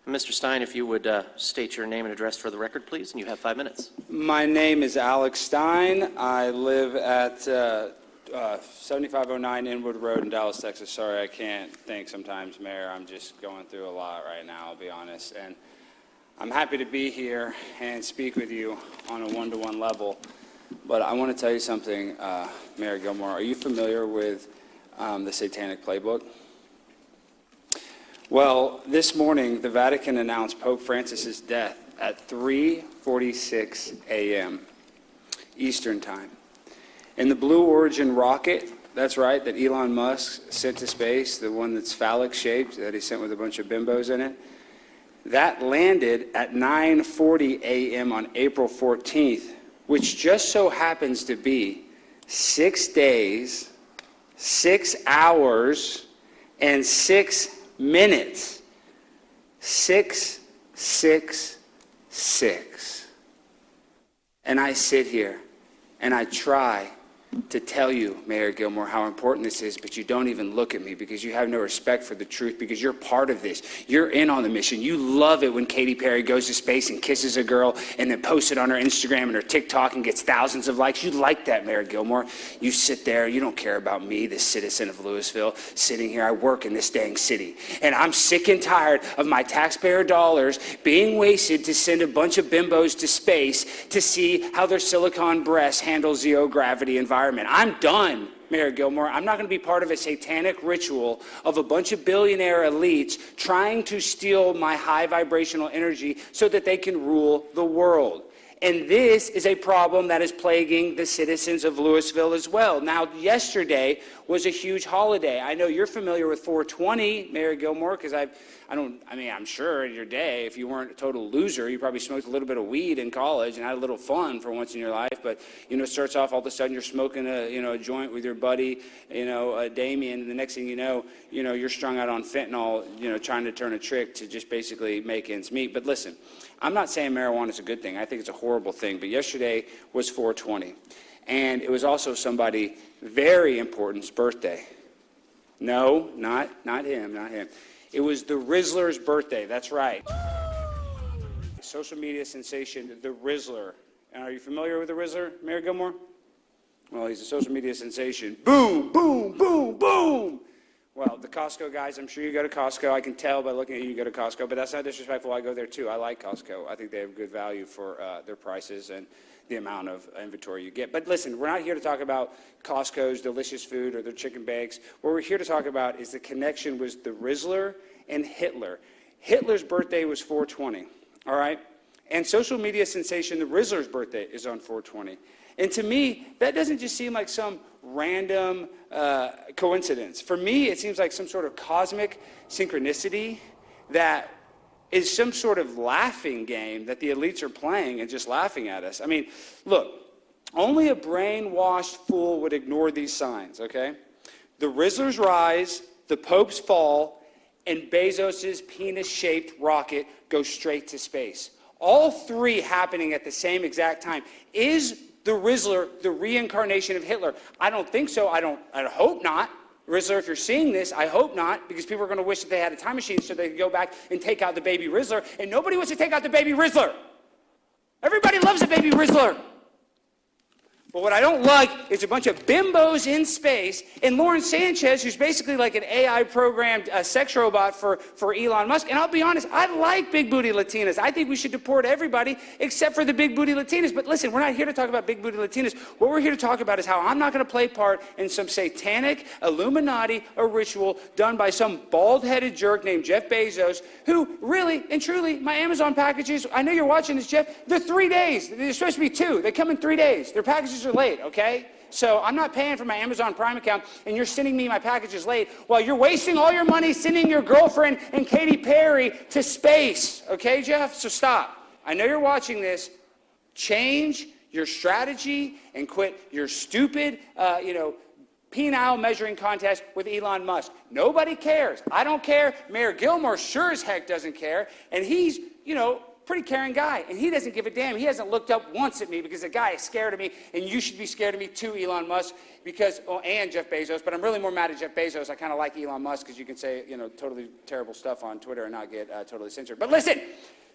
Mr. Stein, if you would state your name and address for the record, please, and you have 5 minutes. My name is Alex Stein. I live at 7509 Inwood Road in Dallas, Texas. Sorry, I can't think sometimes, Mayor. I'm just going through a lot right now, I'll be honest. And I'm happy to be here and speak with you on a one-to-one level. But I want to tell you something, Mayor Gilmore. Are you familiar with the Satanic Playbook? Well, this morning, the Vatican announced Pope Francis's death at 3:46 a.m. Eastern Time. And the Blue Origin rocket, that's right, that Elon Musk sent to space, the one that's phallic-shaped, that he sent with a bunch of bimbos in it, that landed at 9:40 a.m. on April 14th, which just so happens to be 6 days, 6 hours, and 6 minutes. 666. And I sit here and I try to tell you, Mayor Gilmore, how important this is, but you don't even look at me because you have no respect for the truth, because you're part of this. You're in on the mission. You love it when Katy Perry goes to space and kisses a girl and then posts it on her Instagram and her TikTok and gets thousands of likes. You like that, Mayor Gilmore. You sit there, you don't care about me, the citizen of Louisville, sitting here. I work in this dang city. And I'm sick and tired of my taxpayer dollars being wasted to send a bunch of bimbos to space to see how their silicone breasts handle zero gravity environment. I'm done, Mayor Gilmore. I'm not going to be part of a satanic ritual of a bunch of billionaire elites trying to steal my high vibrational energy so that they can rule the world. And this is a problem that is plaguing the citizens of Louisville as well. Now, yesterday was a huge holiday. I know you're familiar with 420, Mayor Gilmore, because I'm sure in your day, if you weren't a total loser, you probably smoked a little bit of weed in college and had a little fun for once in your life. But, it starts off all of a sudden you're smoking a joint with your buddy, Damien, and the next thing you know, you're strung out on fentanyl, trying to turn a trick to just basically make ends meet. But listen, I'm not saying marijuana is a good thing. I think it's a horrible thing. But yesterday was 420. And it was also somebody very important's birthday. No, not him. It was the Rizzler's birthday. That's right. Social media sensation, the Rizzler. And are you familiar with the Rizzler, Mayor Gilmore? Well, he's a social media sensation. Boom, boom, boom, boom. Well, the Costco guys, I'm sure you go to Costco. I can tell by looking at you go to Costco, but that's not disrespectful. I go there too. I like Costco. I think they have good value for their prices and the amount of inventory you get. But listen, we're not here to talk about Costco's delicious food or their chicken bakes. What we're here to talk about is the connection with the Rizzler and Hitler. Hitler's birthday was 420, all right? And social media sensation, the Rizzler's birthday is on 420. And to me, that doesn't just seem like some random coincidence. For me, it seems like some sort of cosmic synchronicity that is some sort of laughing game that the elites are playing and just laughing at us. I mean, look, only a brainwashed fool would ignore these signs, okay? The Rizzler's rise, the Pope's fall, and Bezos's penis-shaped rocket goes straight to space. All three happening at the same exact time. Is the Rizzler the reincarnation of Hitler? I don't think so. I hope not. Rizzler, if you're seeing this, I hope not, because people are going to wish that they had a time machine so they could go back and take out the baby Rizzler, and nobody wants to take out the baby Rizzler. Everybody loves a baby Rizzler. But what I don't like is a bunch of bimbos in space, and Lauren Sanchez, who's basically like an AI-programmed sex robot for Elon Musk. And I'll be honest, I like big booty Latinas. I think we should deport everybody except for the big booty Latinas. But listen, we're not here to talk about big booty Latinas. What we're here to talk about is how I'm not going to play part in some satanic Illuminati or ritual done by some bald-headed jerk named Jeff Bezos, who really and truly, my Amazon packages, I know you're watching this, Jeff, they're 3 days. They're supposed to be 2. They come in 3 days. Their packages are late, okay? So I'm not paying for my Amazon Prime account, and you're sending me my packages late while you're wasting all your money sending your girlfriend and Katy Perry to space, okay, Jeff? So stop. I know you're watching this. Change your strategy and quit your stupid, penile measuring contest with Elon Musk. Nobody cares. I don't care. Mayor Gilmore sure as heck doesn't care, and he's, pretty caring guy, and he doesn't give a damn. He hasn't looked up once at me because the guy is scared of me, and you should be scared of me too, Elon Musk, because, and Jeff Bezos, but I'm really more mad at Jeff Bezos. I kind of like Elon Musk because you can say, totally terrible stuff on Twitter and not get totally censored. But listen,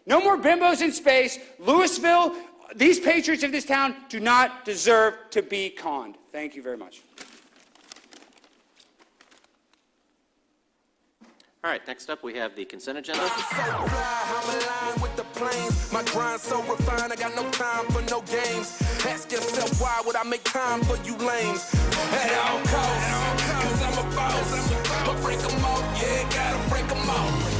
no more bimbos in space. Louisville, these patriots of this town do not deserve to be conned. Thank you very much. All right, next up we have the consent agenda. My grind so refined, I got no time for no games. Ask yourself why would I make time for you lames? At all costs, cause I'm a boss. But break them off, yeah, gotta break them off.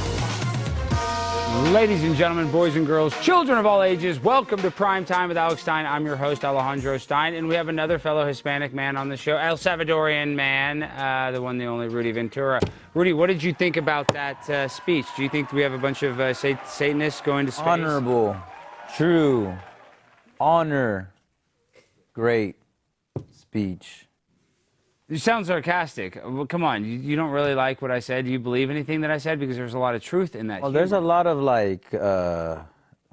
Ladies and gentlemen, boys and girls, children of all ages, welcome to Prime Time with Alex Stein. I'm your host, Alejandro Stein, and we have another fellow Hispanic man on the show, El Salvadorian man, the one, the only, Rudy Ventura. Rudy, what did you think about that speech? Do you think we have a bunch of Satanists going to space? Honorable, true, honor, great speech. You sound sarcastic. Well, come on, you don't really like what I said. Do you believe anything that I said? Because there's a lot of truth in that. Well, there's a lot of like, how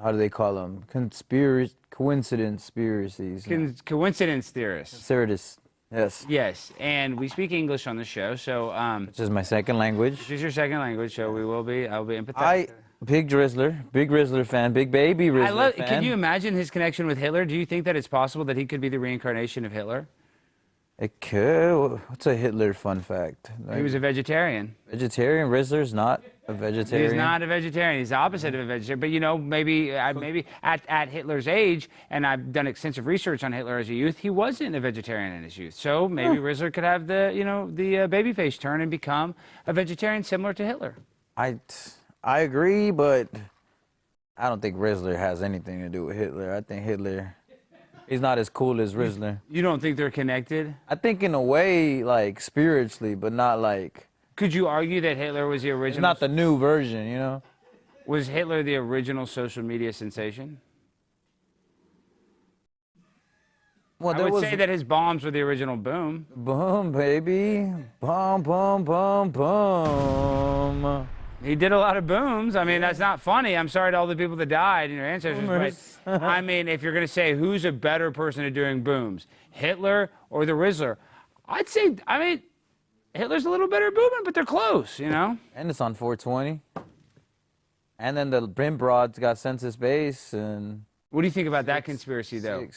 do they call them? Coincidence conspiracies. Coincidence theorists. Conspiracists, yes. Yes, and we speak English on the show, so Which is my second language. this is your second language, so I'll be empathetic. Big Rizzler fan, big baby Rizzler fan. Can you imagine his connection with Hitler? Do you think that it's possible that he could be the reincarnation of Hitler? It could. What's a Hitler fun fact? Like, He was a vegetarian. vegetarian. Rizzler's not a vegetarian. He's not a vegetarian. He's the opposite of a vegetarian. But maybe at Hitler's age, and I've done extensive research on Hitler as a youth, he wasn't a vegetarian in his youth. So maybe Rizzler could have the babyface turn and become a vegetarian similar to Hitler. I agree, but I don't think Rizzler has anything to do with Hitler. I think Hitler, he's not as cool as Rizzler. You don't think they're connected? I think in a way, like, spiritually, but not like... Could you argue that Hitler was the It's original? not the new version, you know? Was Hitler the original social media sensation? Well, I would say that his bombs were the original boom. Boom, baby. Boom, boom, boom, boom. He did a lot of booms. I mean, that's not funny. I'm sorry to all the people that died and your ancestors. But, I mean, if you're going to say who's a better person at doing booms, Hitler or the Rizzler, I'd say, Hitler's a little better at booming, but they're close, And it's on 420. And then the Brim Broads got census base and... What do you think about that conspiracy, though?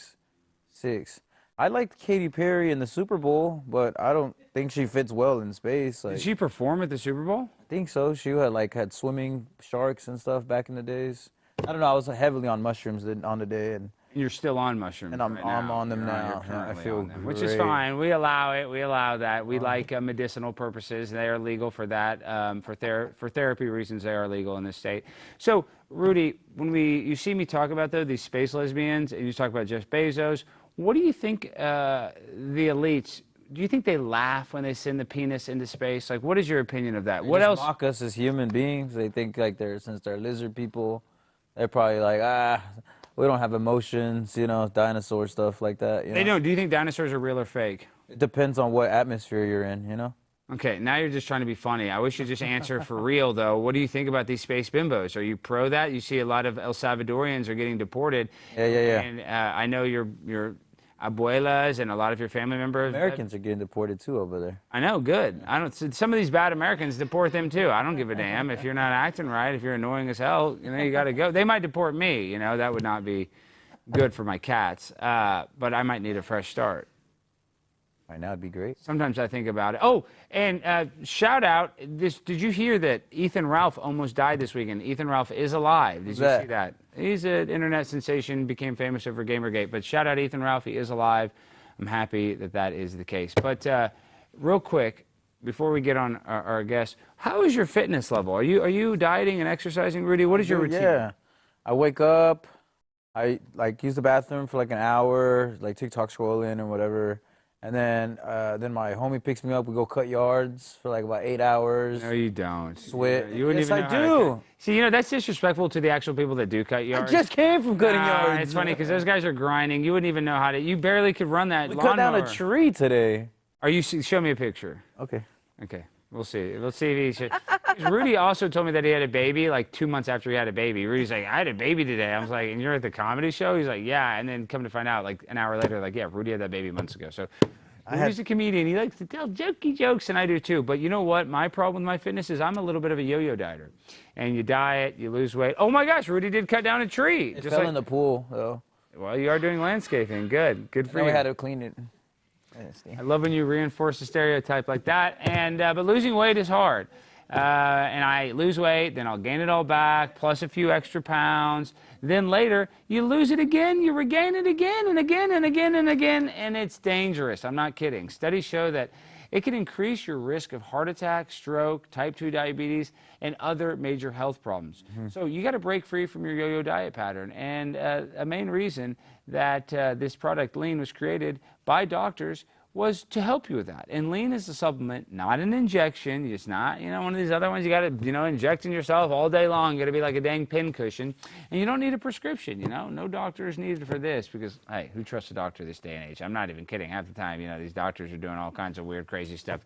Six. I liked Katy Perry in the Super Bowl, but I don't think she fits well in space. Like, Did she perform at the Super Bowl? I think so. She had swimming sharks and stuff back in the days. I don't know. I was heavily on mushrooms on the day, and You're still on mushrooms. I'm right now. on them You're now. you're Yeah, I currently feel on them, which is great. fine. We allow it. We allow that. We like medicinal purposes. They are legal for that. For therapy reasons, they are legal in this state. So, Rudy, when you see me talk about these space lesbians, and you talk about Jeff Bezos, what do you think the elites? Do you think they laugh when they send the penis into space? Like, what is your opinion of that? They What just else? mock us as human beings. They think like since they're lizard people, they're probably like, we don't have emotions, dinosaur stuff like that. They don't. Do you think dinosaurs are real or fake? It depends on what atmosphere you're in, Okay, now you're just trying to be funny. I wish you'd just answer for real, though. What do you think about these space bimbos? Are you pro that? You see a lot of El Salvadorians are getting deported. Yeah. And I know your abuelas and a lot of your family members. Americans are getting deported too over there. I know, good. Some of these bad Americans deport them too. I don't give a damn if you're not acting right. If you're annoying as hell, you got to go. They might deport me. That would not be good for my cats. But I might need a fresh start. Right now, it'd be great. Sometimes I think about it. Oh, and shout out! Did you hear that Ethan Ralph almost died this weekend? Ethan Ralph is alive. Did you see that? He's an internet sensation, became famous over Gamergate. But shout out Ethan Ralph, he is alive. I'm happy that is the case. But real quick, before we get on our guest, how is your fitness level? Are you dieting and exercising, Rudy? What is your routine? Yeah, I wake up, I use the bathroom for like an hour, like TikTok scrolling or whatever. And then my homie picks me up. We go cut yards for like about 8 hours. No, you don't. Sweat. You wouldn't Yes, even know I how to do. cut. See, that's disrespectful to the actual people that do cut yards. I just came from cutting yards. It's funny because those guys are grinding. You wouldn't even know how to. You barely could run that We lawnmower. cut down a tree today. Show me a picture. Okay. Okay, we'll see. Let's see if he should. Rudy also told me that he had a baby like 2 months after he had a baby. Rudy's like, I had a baby today. I was like, and you're at the comedy show? He's like, yeah. And then come to find out, like an hour later, like, yeah, Rudy had that baby months ago. So Rudy's a comedian. He likes to tell jokey jokes, and I do too. But you know what? My problem with my fitness is I'm a little bit of a yo-yo dieter. And you diet, you lose weight. Oh my gosh, Rudy did cut down a tree. It fell in the pool, though. Well, you are doing landscaping. Good for Then you. we had to clean it. I love when you reinforce a stereotype like that. And but losing weight is hard. And I lose weight, then I'll gain it all back, plus a few extra pounds. Then later, you lose it again, you regain it again and again and again and again, and it's dangerous. I'm not kidding. Studies show that it can increase your risk of heart attack, stroke, type 2 diabetes, and other major health problems. So you got to break free from your yo-yo diet pattern. And a main reason that this product, Lean, was created by doctors was to help you with that. And Lean is a supplement, not an injection. It's not, one of these other ones you got to, injecting yourself all day long. You got to be like a dang pincushion. And you don't need a prescription, No doctor is needed for this because, hey, who trusts a doctor this day and age? I'm not even kidding. Half the time, these doctors are doing all kinds of weird, crazy stuff,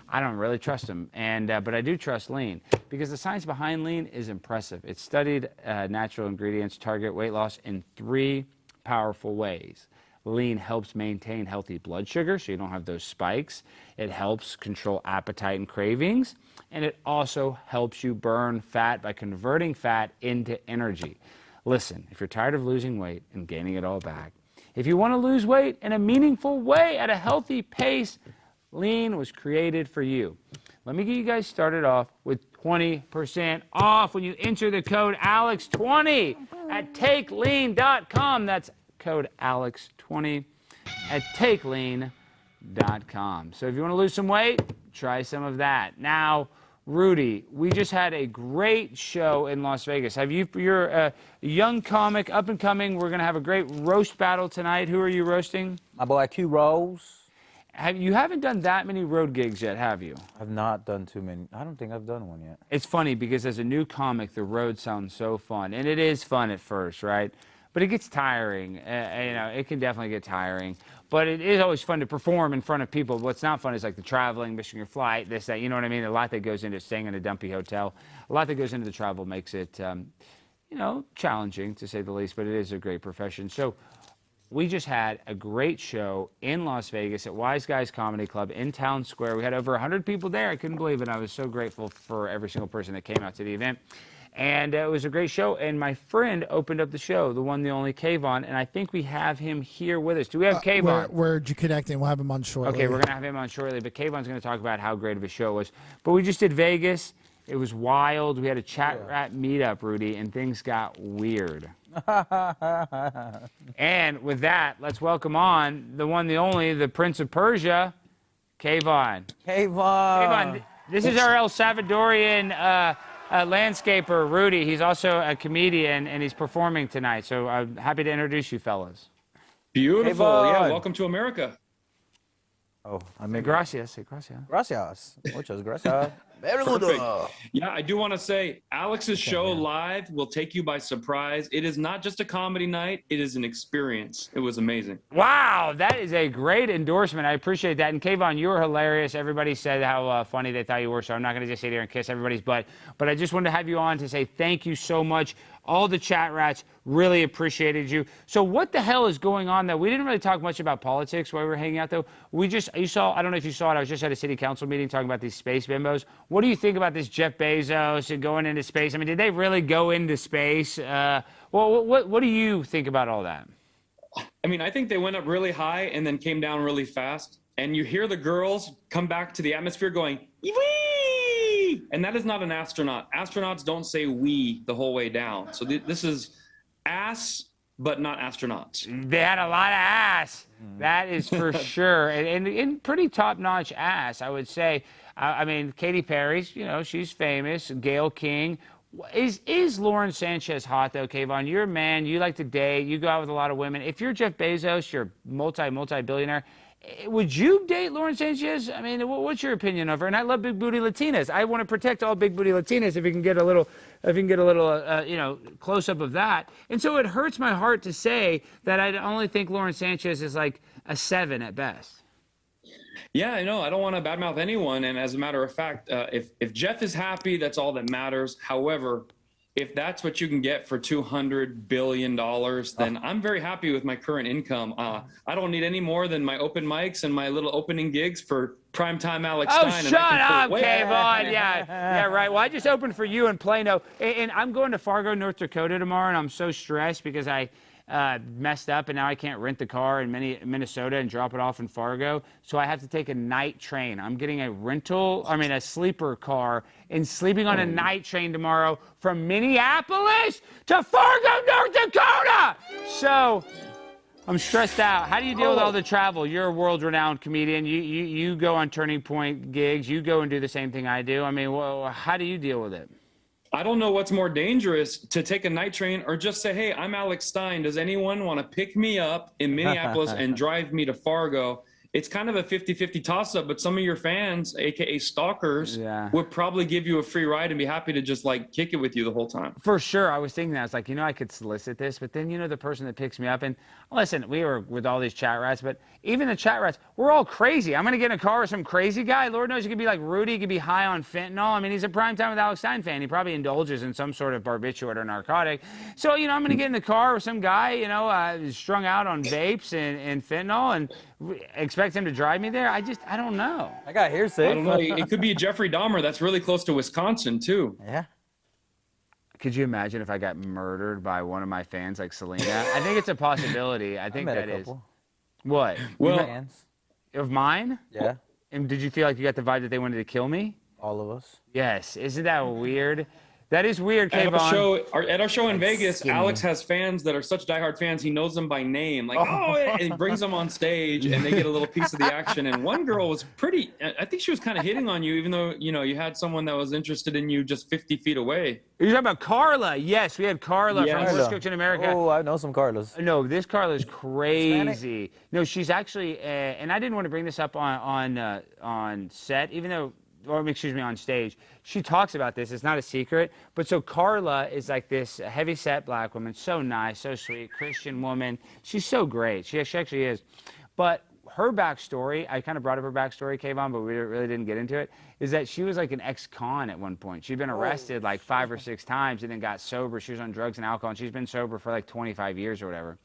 I don't really trust them. And but I do trust Lean because the science behind Lean is impressive. It's studied natural ingredients target weight loss in 3 powerful ways. Lean helps maintain healthy blood sugar so you don't have those spikes. It helps control appetite and cravings. And it also helps you burn fat by converting fat into energy. Listen, if you're tired of losing weight and gaining it all back, if you want to lose weight in a meaningful way at a healthy pace, Lean was created for you. Let me get you guys started off with 20% off when you enter the code ALEX20 at takelean.com. That's code ALEX20 at takelean.com. So if you want to lose some weight, try some of that. Now, Rudy, we just had a great show in Las Vegas. You're a young comic, up and coming. We're going to have a great roast battle tonight. Who are you roasting? My boy Q Rose. You haven't done that many road gigs yet, have you? I've not done too many. I don't think I've done one yet. It's funny because as a new comic, the road sounds so fun. And it is fun at first, right? But it gets tiring. It can definitely get tiring. But it is always fun to perform in front of people. What's not fun is like the traveling, missing your flight, this, that. You know what I mean? A lot that goes into staying in a dumpy hotel. A lot that goes into the travel makes it, challenging to say the least. But it is a great profession. So we just had a great show in Las Vegas at Wiseguys Comedy Club in Town Square. We had over 100 people there. I couldn't believe it. I was so grateful for every single person that came out to the event. And it was a great show, and my friend opened up the show, the one, the only kvon, and I think we have him here with us. Do we have kvon? Where'd you connect him? We'll have him on shortly. Okay, we're going to have him on shortly, but kvon's going to talk about how great of a show it was. But we just did Vegas. It was wild. We had a chat rat meetup, Rudy, and things got weird. And with that, let's welcome on the one, the only, the Prince of Persia, kvon. Kvon. This is our El Salvadorian landscaper, Rudy. He's also a comedian, and he's performing tonight. So I'm happy to introduce you, fellas. Beautiful. Kvon. Yeah, welcome to America. Oh, I mean, Gracias. gracias. Muchas gracias. Very good. Perfect. Yeah, I do want to say Alex's show live will take you by surprise. It is not just a comedy night. It is an experience. It was amazing. Wow, that is a great endorsement. I appreciate that. And kvon, you were hilarious. Everybody said how funny they thought you were, so I'm not going to just sit here and kiss everybody's butt. But I just wanted to have you on to say thank you so much. All the chat rats really appreciated you. So what the hell is going on, though? We didn't really talk much about politics while we were hanging out, though. I don't know if you saw it. I was just at a city council meeting talking about these space bimbos. What do you think about this Jeff Bezos and going into space? I mean, did they really go into space? What do you think about all that? I mean, I think they went up really high and then came down really fast. And you hear the girls come back to the atmosphere going, wee! And that is not an astronaut. Astronauts don't say we the whole way down. So this is ass, but not astronauts. They had a lot of ass. That is for sure. And pretty top-notch ass, I would say. I mean, Katy Perry's, she's famous. Gayle King. Is Lauren Sanchez hot, though, kvon? You're a man. You like to date. You go out with a lot of women. If you're Jeff Bezos, you're multi-billionaire. Would you date Lauren Sanchez? I mean, what's your opinion of her? And I love big booty Latinas. I want to protect all big booty Latinas. If you can get a little, close up of that. And so it hurts my heart to say that I only think Lauren Sanchez is like a 7 at best. Yeah, I know. I don't want to badmouth anyone. And as a matter of fact, if Jeff is happy, that's all that matters. However, if that's what you can get for $200 billion, then I'm very happy with my current income. I don't need any more than my open mics and my little opening gigs for primetime Alex Oh, Stein. shut up, kvon. Yeah, right. Well, I just opened for you in Plano, and I'm going to Fargo, North Dakota tomorrow, and I'm so stressed because I messed up, and now I can't rent the car in Minnesota and drop it off in Fargo, so I have to take a night train. I'm getting a sleeper car, and sleeping on a night train tomorrow from Minneapolis to Fargo, North Dakota. So I'm stressed out. How do you deal with all the travel? You're a world-renowned comedian. You go on Turning Point gigs. You go and do the same thing I do. I mean, how do you deal with it? I don't know what's more dangerous, to take a night train or just say, hey, I'm Alex Stein. Does anyone want to pick me up in Minneapolis and drive me to Fargo? It's kind of a 50-50 toss-up, but some of your fans, aka stalkers, would probably give you a free ride and be happy to just like kick it with you the whole time. For sure. I was thinking that. I was like, I could solicit this, but then, the person that picks me up, and listen, we were with all these chat rats, but even the chat rats, we're all crazy. I'm going to get in a car with some crazy guy. Lord knows he could be like Rudy. He could be high on fentanyl. I mean, he's a primetime with Alex Stein fan. He probably indulges in some sort of barbiturate or narcotic. So, I'm going to get in the car with some guy, strung out on vapes and fentanyl, and expect him to drive me there. I don't know. I got hearsay. I don't know. It could be Jeffrey Dahmer. That's really close to Wisconsin, too. Yeah. Could you imagine if I got murdered by one of my fans like Selena? I think it's a possibility. I think that is. What? Well, fans. Of mine? Yeah. And did you feel like you got the vibe that they wanted to kill me? All of us. Yes. Isn't that weird? That is weird, At kvon. our show in Vegas, Alex has fans that are such diehard fans, he knows them by name. Like, and he brings them on stage, and they get a little piece of the action. And one girl was I think she was kind of hitting on you, even though, you had someone that was interested in you just 50 feet away. You're talking about Carla. Yes, we had Carla from Worst Coach in America. Oh, I know some Carlas. No, this Carla is crazy. No, she's actually, and I didn't want to bring this up on set, even though, or excuse me, on stage. She talks about this. It's not a secret. But so Carla is like this heavy-set black woman, so nice, so sweet, Christian woman. She's so great. She actually is. But her backstory, I kind of brought up her backstory, kvon, but we really didn't get into it, is that she was like an ex-con at one point. She'd been arrested like 5 or 6 times and then got sober. She was on drugs and alcohol, and she's been sober for like 25 years or whatever.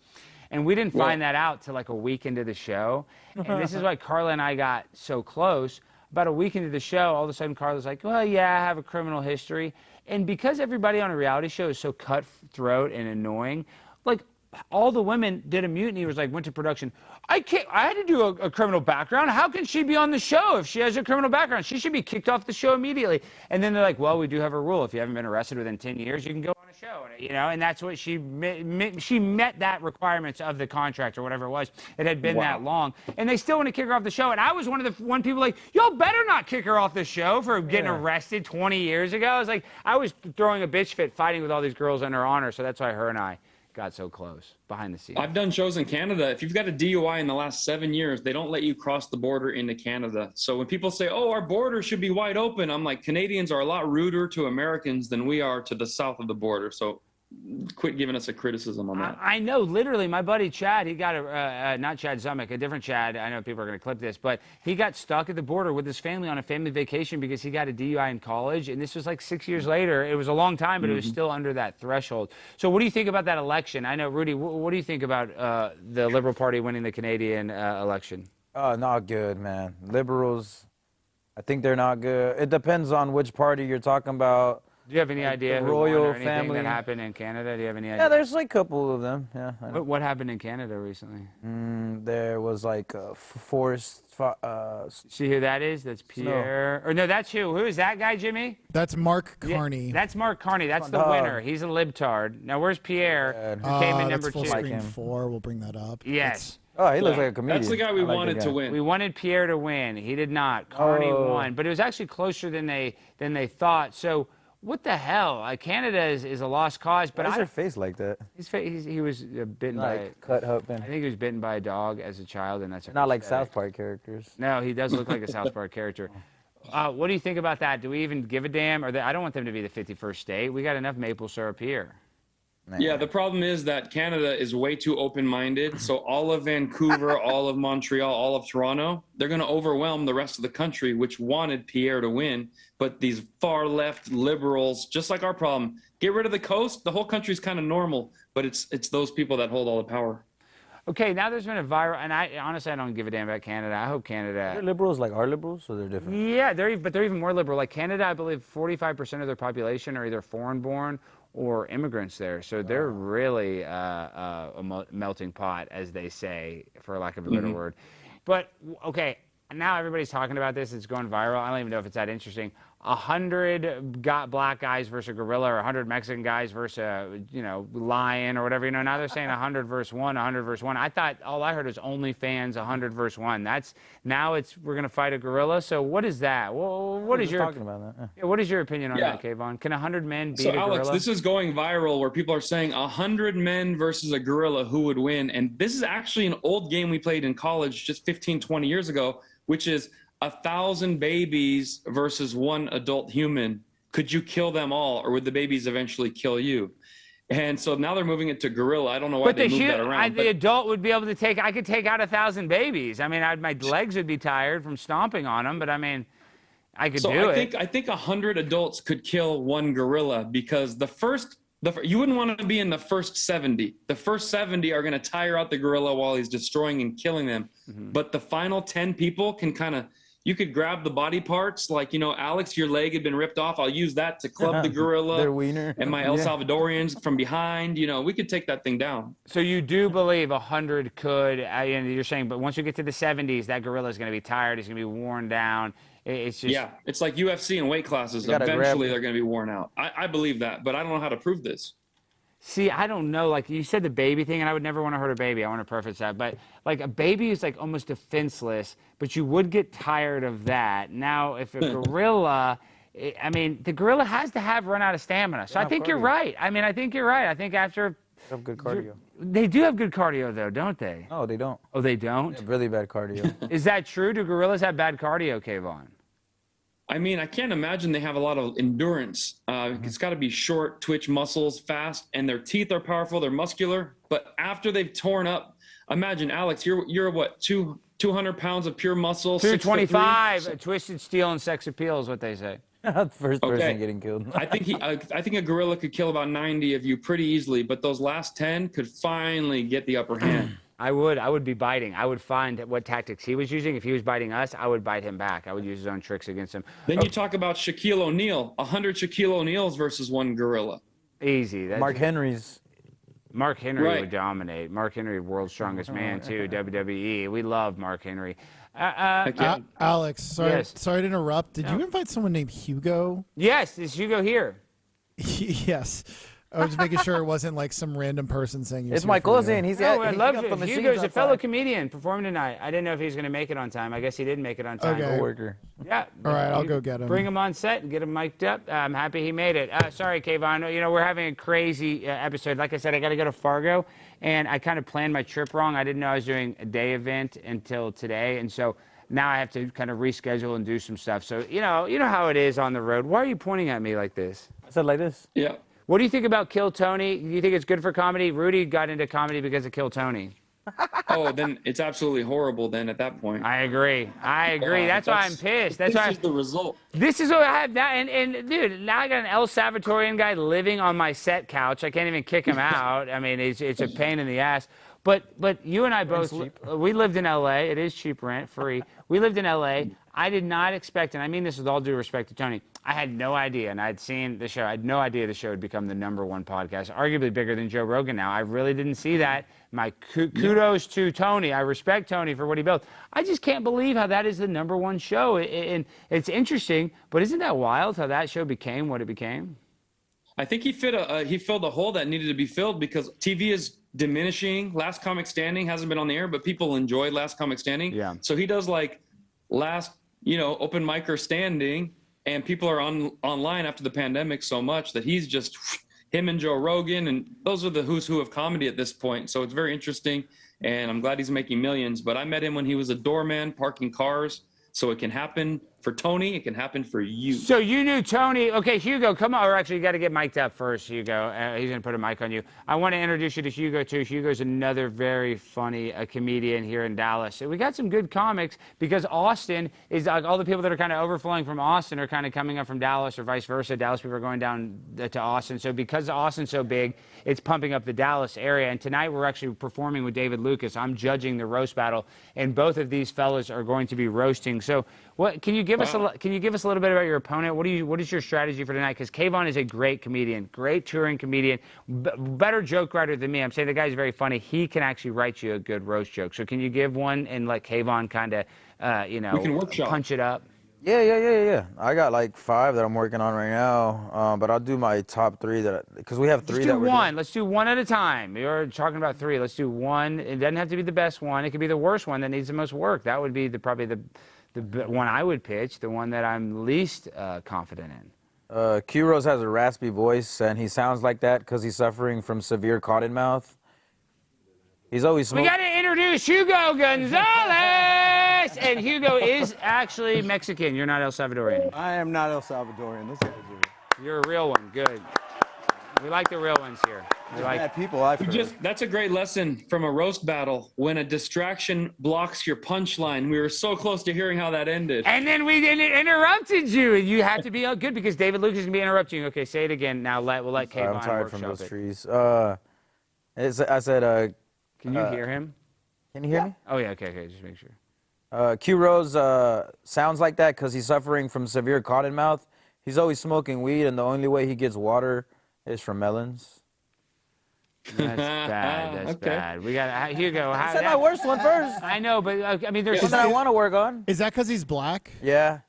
And we didn't find that out till like a week into the show. And this is why Carla and I got so close. About a week into the show, all of a sudden Carla's like, well, yeah, I have a criminal history. And because everybody on a reality show is so cutthroat and annoying, like all the women did a mutiny, went to production. I had to do a criminal background. How can she be on the show if she has a criminal background? She should be kicked off the show immediately. And then they're like, well, we do have a rule. If you haven't been arrested within 10 years, you can go on a show. And that's what she met that requirements of the contract or whatever it was. It had been that long. And they still want to kick her off the show. And I was one of the people like, y'all better not kick her off the show for getting arrested 20 years ago. I was like, I was throwing a bitch fit fighting with all these girls in her honor. So that's why her and I got so close behind the scenes. I've done shows in Canada. If you've got a DUI in the last 7 years, they don't let you cross the border into Canada. So when people say, oh, our border should be wide open, I'm like, Canadians are a lot ruder to Americans than we are to the south of the border. So quit giving us a criticism on that. I know, literally, my buddy Chad, he got not Chad Zumick, a different Chad. I know people are going to clip this, but he got stuck at the border with his family on a family vacation because he got a DUI in college, and this was like 6 years later. It was a long time, but it was still under that threshold. So what do you think about that election? I know, Rudy, what do you think about the Liberal Party winning the Canadian election? Not good, man. Liberals, I think they're not good. It depends on which party you're talking about. Do you have any idea the who won royal or anything family that happened in Canada? Do you have any idea? Yeah, there's like a couple of them. Yeah. I know. What happened in Canada recently? There was like forced. See who that is? That's Pierre. Or no, that's who? Who is that guy, Jimmy? That's Mark Carney. Yeah, that's Mark Carney. That's the winner. He's a libtard. Now, where's Pierre, who came in number that's full 2? screen 4. We'll bring that up. Yes. Oh, he looks like a comedian. That's the guy we wanted to win. We wanted Pierre to win. He did not. Carney won, but it was actually closer than they thought. So. What the hell? Canada is a lost cause. But why is her face like that? He was bitten by. Cut open. I think he was bitten by a dog as a child, and that's not like South Park characters. No, he does look like a South Park character. What do you think about that? Do we even give a damn? I don't want them to be the 51st state. We got enough maple syrup here. Yeah, the problem is that Canada is way too open-minded. So all of Vancouver, all of Montreal, all of Toronto, they're going to overwhelm the rest of the country, which wanted Pierre to win. But these far left liberals, just like our problem, get rid of the coast. The whole country's kind of normal, but it's those people that hold all the power. Okay, now there's been a viral, and I honestly I don't give a damn about Canada. I hope Canada. They're liberals like our liberals, so they're different. Yeah, they're even more liberal. Like Canada, I believe 45% of their population are either foreign-born or immigrants there. So they're really a melting pot, as they say, for lack of a better word. But okay, now everybody's talking about this. It's going viral. I don't even know if it's that interesting. 100 black guys versus a gorilla, or 100 Mexican guys versus a lion or whatever. Now they're saying 100 versus 1, 100 versus 1. I thought all I heard was OnlyFans 100 versus 1. We're gonna fight a gorilla. So what is that? Well, what is your talking about that? What is your opinion on that, Kvon? Can 100 men beat a gorilla? So Alex, this is going viral where people are saying 100 men versus a gorilla, who would win? And this is actually an old game we played in college just 15, 20 years ago, which is 1,000 babies versus 1 adult human. Could you kill them all, or would the babies eventually kill you? And so now they're moving it to gorilla. I don't know why they moved that around. The adult would be able to take. I could take out 1,000 babies. I mean, my legs would be tired from stomping on them, but I mean, I could do it. I think 100 adults could kill 1 gorilla, because you wouldn't want to be in the first 70. The first 70 are going to tire out the gorilla while he's destroying and killing them. But the final 10 people can you could grab the body parts, like, Alex, your leg had been ripped off. I'll use that to club the gorilla. Their wiener. And my El Salvadorians from behind, we could take that thing down. So you do believe 100 could, and you're saying, but once you get to the 70s, that gorilla is going to be tired. He's going to be worn down. It's just. Yeah, it's like UFC and weight classes. Eventually, they're going to be worn out. I believe that, but I don't know how to prove this. See, I don't know. Like you said, the baby thing, and I would never want to hurt a baby. I want to preface that. But like a baby is like almost defenseless, but you would get tired of that. Now, if a gorilla, I mean, the gorilla has to run out of stamina. So I think you're right. I think you're right. I think after. They have good cardio. They do have good cardio, though, don't they? No, they don't. Oh, they don't? They have really bad cardio. Is that true? Do gorillas have bad cardio, Kvon? I mean, I can't imagine they have a lot of endurance. It's got to be short, twitch muscles, fast, and their teeth are powerful. They're muscular. But after they've torn up, imagine, Alex, you're what, 200 pounds of pure muscle? 225. Twisted steel and sex appeal is what they say. First person getting killed. I think a gorilla could kill about 90 of you pretty easily, but those last 10 could finally get the upper hand. I would be biting. I would find what tactics he was using. If he was biting us, I would bite him back. I would use his own tricks against him. Then you talk about Shaquille O'Neal, 100 Shaquille O'Neals versus 1 gorilla. Easy. Mark Henry would dominate. Mark Henry, world's strongest man, too, WWE. We love Mark Henry. Alex, sorry to interrupt. Did you No. invite someone named Hugo? Yes, is Hugo here? Yes. I was just making sure it wasn't like some random person saying It's my cousin. He's I he love got it. the machines Hugo's a fellow outside. comedian performing tonight. I didn't know if he was going to make it on time. I guess he didn't make it on time. Okay. Coworker. Yeah. All right, I'll go get him. Bring him on set and get him mic'd up. I'm happy he made it. Sorry, Kvon. We're having a crazy episode. Like I said, I got to go to Fargo, and I kind of planned my trip wrong. I didn't know I was doing a day event until today, and so now I have to kind of reschedule and do some stuff. So you know how it is on the road. Why are you pointing at me like this? I said like this. Yeah. What do you think about Kill Tony? Do you think it's good for comedy? Rudy got into comedy because of Kill Tony. Oh, then it's absolutely horrible then at that point. I agree. That's why I'm pissed. This is the result. This is what I have now. And dude, now I got an El Salvadorian guy living on my set couch. I can't even kick him out. I mean, it's a pain in the ass. But you and I both, we lived in L.A. It is cheap rent, free. We lived in L.A. I did not expect, and I mean this with all due respect to Tony, I had no idea, and I'd seen the show. I had no idea the show would become the #1 podcast, arguably bigger than Joe Rogan now. I really didn't see that. My kudos to Tony. I respect Tony for what he built. I just can't believe how that is the #1 show. And it's interesting, but isn't that wild how that show became what it became? I think he filled a hole that needed to be filled because TV is diminishing. Last Comic Standing hasn't been on the air, but people enjoyed Last Comic Standing. Yeah. So he does like last, open micer standing, and people are online after the pandemic so much that he's just him and Joe Rogan, and those are the who's who of comedy at this point. So it's very interesting, and I'm glad he's making millions. But I met him when he was a doorman parking cars, so it can happen for Tony. It can happen for you. So you knew Tony. Okay, Hugo, come on. Or actually, you got to get mic'd up first, Hugo. He's going to put a mic on you. I want to introduce you to Hugo, too. Hugo's another very funny comedian here in Dallas. So we got some good comics because Austin is like all the people that are kind of overflowing from Austin are kind of coming up from Dallas or vice versa. Dallas people are going down to Austin. So because Austin's so big, it's pumping up the Dallas area. And tonight we're actually performing with David Lucas. I'm judging the roast battle, and both of these fellas are going to be roasting. So what can you give us a little bit about your opponent? What is your strategy for tonight? Because kvon is a great comedian, great touring comedian, better joke writer than me. I'm saying the guy's very funny. He can actually write you a good roast joke. So can you give one and let kvon kind of We can workshop. punch it up? Yeah. I got like 5 that I'm working on right now, but I'll do my top 3 because we have 3 Let's that do we're one. Let's do one at a time. You're talking about 3. Let's do one. It doesn't have to be the best one. It could be the worst one that needs the most work. That would be probably the one I would pitch, the one that I'm least confident in. Q-Rose has a raspy voice, and he sounds like that because he's suffering from severe cotton mouth. He's always We smoking. got to introduce Hugo Gonzalez! And Hugo is actually Mexican. You're not El Salvadorian. I am not El Salvadorian. This guy's You're a real one. Good. We like the real ones here. We like bad people. I've heard. That's a great lesson from a roast battle. When a distraction blocks your punchline, we were so close to hearing how that ended. And then we interrupted you. You have to be good because David Lucas is going to be interrupting you. Okay, say it again. Now we'll let Kayvon I'm tired from workshop those it. trees. I said, Can you hear him? can you hear me? Oh, yeah. Okay. Just make sure. Q-Rose sounds like that because he's suffering from severe cotton mouth. He's always smoking weed, and the only way he gets water is from melons. That's bad. That's Okay. bad. We got Hugo. I said my worst one first. I know, but I mean, there's Something I want to work on. Is that because he's black? Yeah.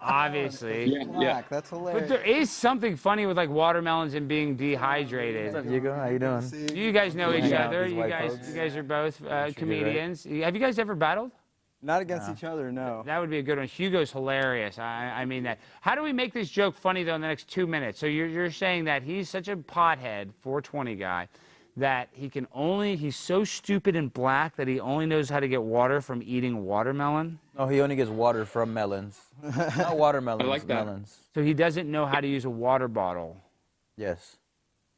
obviously. Yeah. Black, that's But hilarious. there is something funny with like watermelons and being dehydrated. What's up, Hugo? How you doing? You guys know each Yeah, other. these You white guys, folks. you guys are both you do, right? comedians. Have you guys ever battled? Not against each other, no. That would be a good one. Hugo's hilarious. I mean that. How do we make this joke funny though in the next 2 minutes? So you're saying that he's such a pothead, 420 guy, that he's so stupid and black that he only knows how to get water from eating watermelon? No, he only gets water from melons. Not watermelons, I like that. melons. So he doesn't know how to use a water bottle. Yes.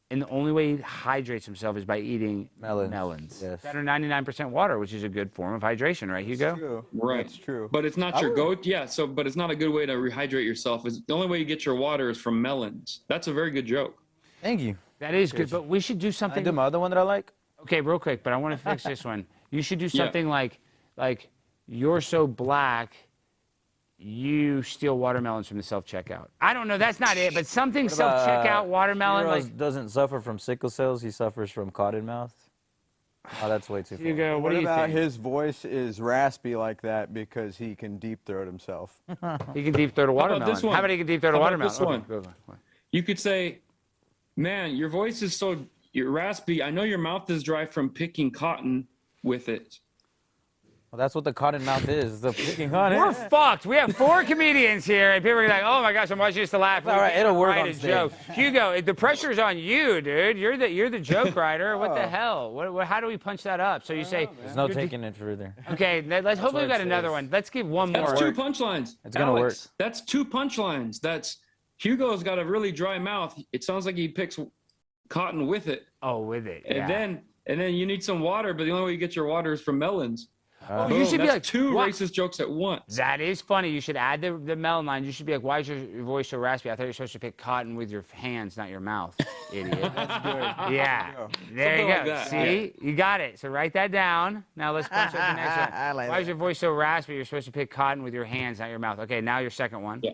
And the only way he hydrates himself is by eating Melons, yes. That are 99% water, which is a good form of hydration, right, Hugo? True. Right. That's true. But it's not your goat. Yeah. But it's not a good way to rehydrate yourself. The only way you get your water is from melons. That's a very good joke. Thank you. That is good, but we should do I something. do my other one that I like. Okay, real quick, but I want to fix this one. You should do something like you're so black, you steal watermelons from the self-checkout. I don't know, that's not it, but something self-checkout watermelon. Q-Rose Like, doesn't suffer from sickle cells. He suffers from cotton mouth. Oh, that's way too far. Hugo, what What do you about think? his voice is raspy like that because he can deep throat himself? He can deep throat a about watermelon. this one? How about he can deep throat a How about watermelon? this one? Okay, go. You could say, man, your voice is you're raspy. I know your mouth is dry from picking cotton with it. Well, that's what the cotton mouth is. The picking cotton. We're fucked. We have 4 comedians here, and people are like, "Oh my gosh, I'm watching this to laugh." All right, it'll work Write on a stage. joke. Hugo, the pressure's on you, dude. You're the joke writer. What the hell? How do we punch that up? So you say, There's no taking it further. okay, let's hopefully we got another one. Let's give one more. That's 2 punchlines. It's gonna Alex, that's 2 punchlines. That's Hugo's got a really dry mouth. It sounds like he picks cotton with it. Oh, with it. Yeah. And then you need some water, but the only way you get your water is from melons. Oh, Boom, you should be that's like 2 what? racist jokes at once. That is funny. You should add the melon line. You should be like, why is your voice so raspy? I thought you were supposed to pick cotton with your hands, not your mouth, idiot. That's good. Yeah. There you Something go. like that, See? You got it. So write that down. Now let's punch up the next one. I like Why is that. your voice so raspy? You're supposed to pick cotton with your hands, not your mouth. Okay, now your second one. Yeah.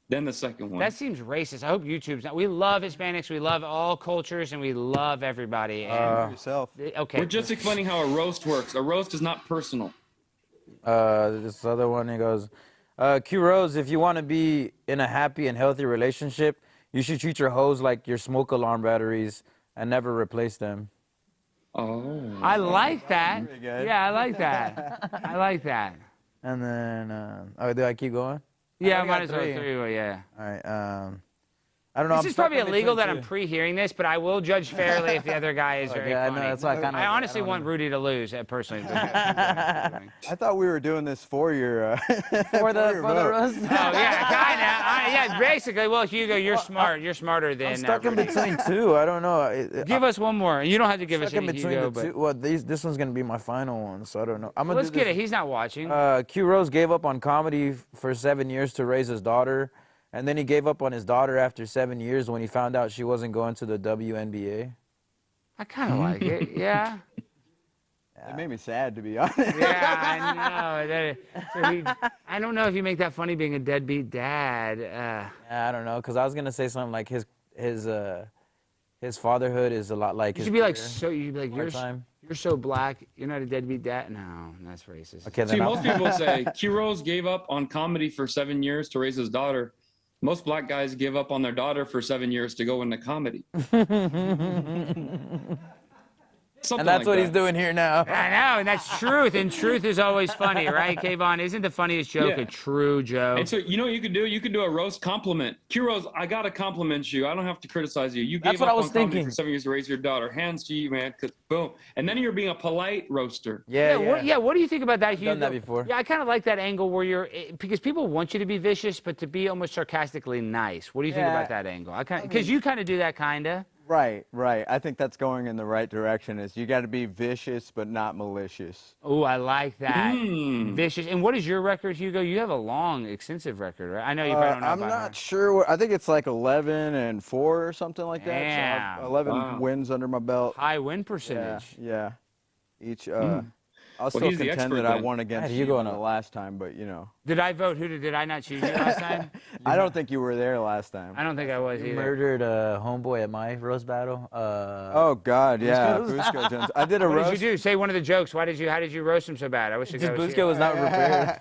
Then the second one. That seems racist. I hope YouTube's not. We love Hispanics. We love all cultures, and we love everybody. And, Yourself. okay. We're just explaining how a roast works. A roast is not personal. This other one, he goes, Q-Rose, if you want to be in a happy and healthy relationship, you should treat your hoes like your smoke alarm batteries and never replace them. Oh. I like that. Pretty good. Yeah, I like that. I like that. And then, do I keep going? Yeah, I might got as well. 3. 3, well, yeah. All right. I don't know. This I'm is stuck probably in illegal that between I'm two. pre-hearing this, but I will judge fairly if the other guy is very Yeah, I funny. know. That's why I kind of. I honestly want know. Rudy to lose, personally. I thought we were doing this for your for the roast. Oh yeah, kind of. Yeah, basically. Well, Hugo, you're smart. You're smarter than. I'm stuck in Rudy. between two. I don't know. Give us one more. You don't have to give us Stuck in any, between Hugo, the two. but Well, this one's gonna be my final one, so I don't know. I'm gonna let's get it. He's not watching. Q Rose gave up on comedy for 7 years to raise his daughter, and then he gave up on his daughter after 7 years when he found out she wasn't going to the WNBA. I kind of like it. Yeah. It made me sad, to be honest. Yeah, I know. I don't know if you make that funny being a deadbeat dad. Yeah, I don't know, cause I was gonna say something like his fatherhood is a lot like. You his should be like, career. so you'd be like, you're so black. You're not a deadbeat dad. No, that's racist. Okay, then See, I'll- most people say Q Rose gave up on comedy for 7 years to raise his daughter. Most black guys give up on their daughter for 7 years to go into comedy. Something and that's like what that. he's doing here now. I know, and that's truth. And truth is always funny, right, Kvon? Isn't the funniest joke Yeah. a true joke? And so, you know what you could do? You could do a roast compliment. Q Rose, I got to compliment you. I don't have to criticize you. You That's gave what up I was on comedy thinking. for 7 years to raise your daughter. Hands to you, man. 'Cause boom. And then you're being a polite roaster. Yeah, What do you think about that, Hugo? done that before. Yeah, I kind of like that angle where because people want you to be vicious, but to be almost sarcastically nice. What do you think Yeah. about that angle? Because you kind of do that, kind of. Right. I think that's going in the right direction. Is you got to be vicious but not malicious. Oh, I like that. Vicious. And what is your record, Hugo? You have a long, extensive record, right? I know you probably don't know I'm about not heart. sure. I think it's like 11-4 or something like that. So Damn. I've 11 Wow. wins under my belt. High win Yeah. percentage. Yeah. Each. I'll still he's the contend expert that I then. won against Hey, you you going the up. last time, but you know. Did I vote? Did I not choose you last time? I don't think you were there last time. I don't think I was You either. murdered a homeboy at my roast battle. Oh God, yeah, Busco Jones. I did a What roast. did you do? Say one of the jokes. How did you roast him so bad? I wish the guy was Busco here. was not prepared.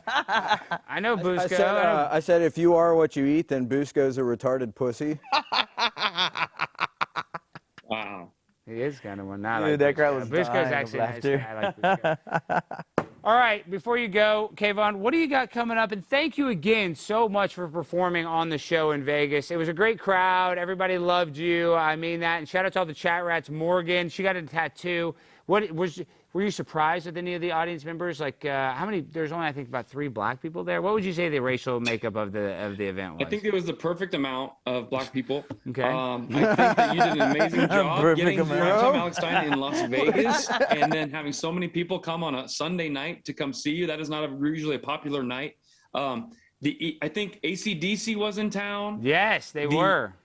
I know Busco. I said, if you are what you eat, then Busco's a retarded pussy. Wow. He is kind of one. Not Dude, like that crowd Busco. was Busco's dying of actually a nice laughter. guy. I like Busco. All right, before you go, Kvon, what do you got coming up? And thank you again so much for performing on the show in Vegas. It was a great crowd. Everybody loved you. I mean that. And shout out to all the chat rats. Morgan, she got a tattoo. Were you surprised with any of the audience members? Like, how many? There's only, I think, about 3 black people there. What would you say the racial makeup of the event was? I think it was the perfect amount of black people. Okay. I think that you did an amazing job Perfect getting amount. primetime Alex Stein in Las Vegas, and then having so many people come on a Sunday night to come see you. That is not usually a popular night. I think AC/DC was in town. Yes, they were.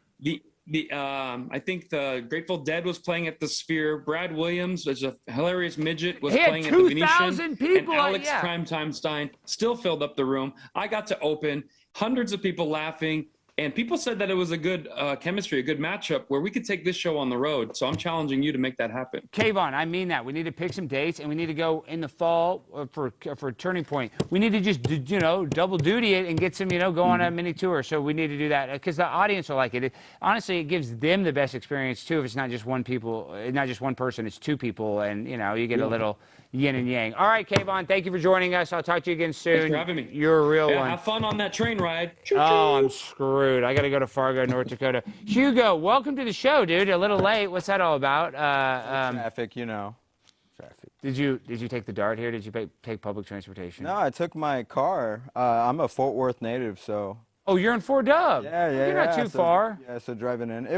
I think the Grateful Dead was playing at the Sphere. Brad Williams, was a hilarious midget, was He had playing at the 2,000 Venetian. people, and Alex yeah. Primetime Stein still filled up the room. I got to open, hundreds of people laughing, and people said that it was a good chemistry, a good matchup where we could take this show on the road. So I'm challenging you to make that happen. Kvon, I mean that. We need to pick some dates, and we need to go in the fall for Turning Point. We need to just, double duty it and get some, go on a mini tour. So we need to do that because the audience will like it. Honestly, it gives them the best experience too. If it's not just one person, it's 2 people, and you get a little yin and yang. All right, Kvon, thank you for joining us. I'll talk to you again soon. Thanks for having me. You're a real Yeah, one. have fun on that train ride. Oh, I'm screwed. I got to go to Fargo, North Dakota. Hugo, welcome to the show, dude. A little late. What's that all about? Traffic, Traffic. Did you take the DART here? Did you take public transportation? No, I took my car. I'm a Fort Worth native, so. Oh, you're in Fort Dub. Yeah. You're not too so, far. Yeah, so driving in,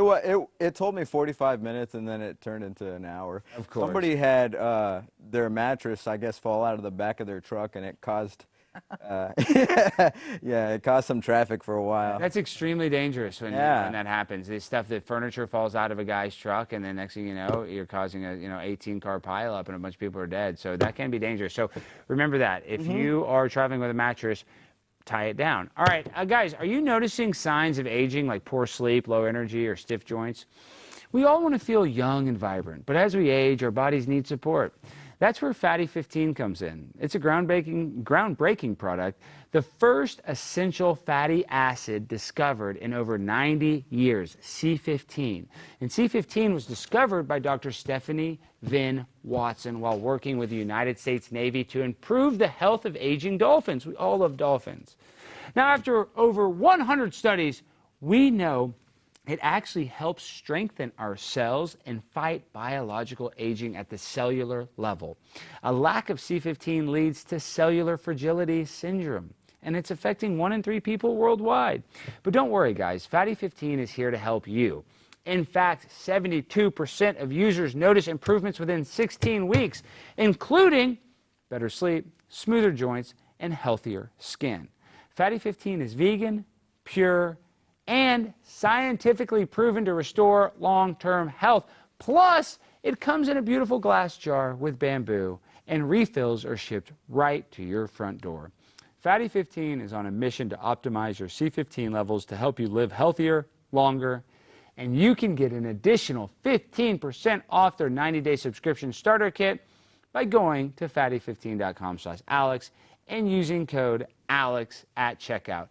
it told me 45 minutes, and then it turned into an hour. Of course. Somebody had their mattress, I guess, fall out of the back of their truck, and it caused, it caused some traffic for a while. That's extremely dangerous when that happens. The stuff that furniture falls out of a guy's truck, and then next thing you know, you're causing a 18-car pileup, and a bunch of people are dead. So that can be dangerous. So remember that if you are traveling with a mattress, tie it down. All right, guys, are you noticing signs of aging like poor sleep, low energy, or stiff joints? We all want to feel young and vibrant, but as we age, our bodies need support. That's where Fatty 15 comes in. It's a groundbreaking product, the first essential fatty acid discovered in over 90 years, C15. And C15 was discovered by Dr. Stephanie Vin Watson while working with the United States Navy to improve the health of aging dolphins. We all love dolphins. Now, after over 100 studies, we know It actually helps strengthen our cells and fight biological aging at the cellular level. A lack of C15 leads to cellular fragility syndrome, and it's affecting 1 in 3 people worldwide. But don't worry, guys, Fatty 15 is here to help you. In fact, 72% of users notice improvements within 16 weeks, including better sleep, smoother joints, and healthier skin. Fatty 15 is vegan, pure, and scientifically proven to restore long-term health. Plus, it comes in a beautiful glass jar with bamboo, and refills are shipped right to your front door. Fatty 15 is on a mission to optimize your C15 levels to help you live healthier, longer, and you can get an additional 15% off their 90-day subscription starter kit by going to fatty15.com/Alex and using code ALEX at checkout.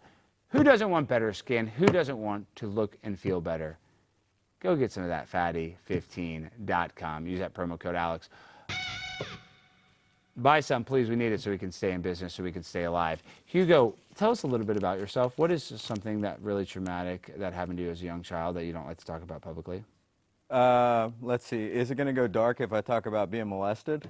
Who doesn't want better skin? Who doesn't want to look and feel better? Go get some of that fatty15.com. Use that promo code ALEX. Buy some, please. We need it so we can stay in business, so we can stay alive. Hugo, tell us a little bit about yourself. What is something that really traumatic that happened to you as a young child that you don't like to talk about publicly? Let's see. Is it going to go dark if I talk about being molested?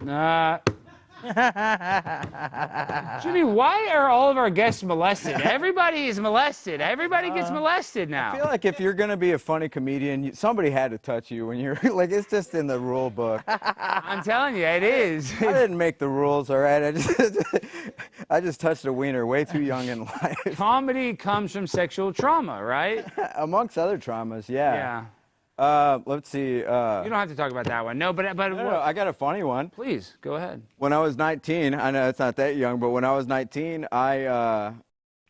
Jimmy, why are all of our guests molested? Everybody is molested. Everybody gets molested now. I feel like if you're going to be a funny comedian, somebody had to touch you when you're like, it's just in the rule book. I'm telling you, it is. I didn't make the rules, all right? I just touched a wiener way too young in life. Comedy comes from sexual trauma, right? Amongst other traumas, yeah. Yeah. Let's see. You don't have to talk about that one. No, but No, I got a funny one. Please, go ahead. When I was 19, I know it's not that young, but when I was 19, I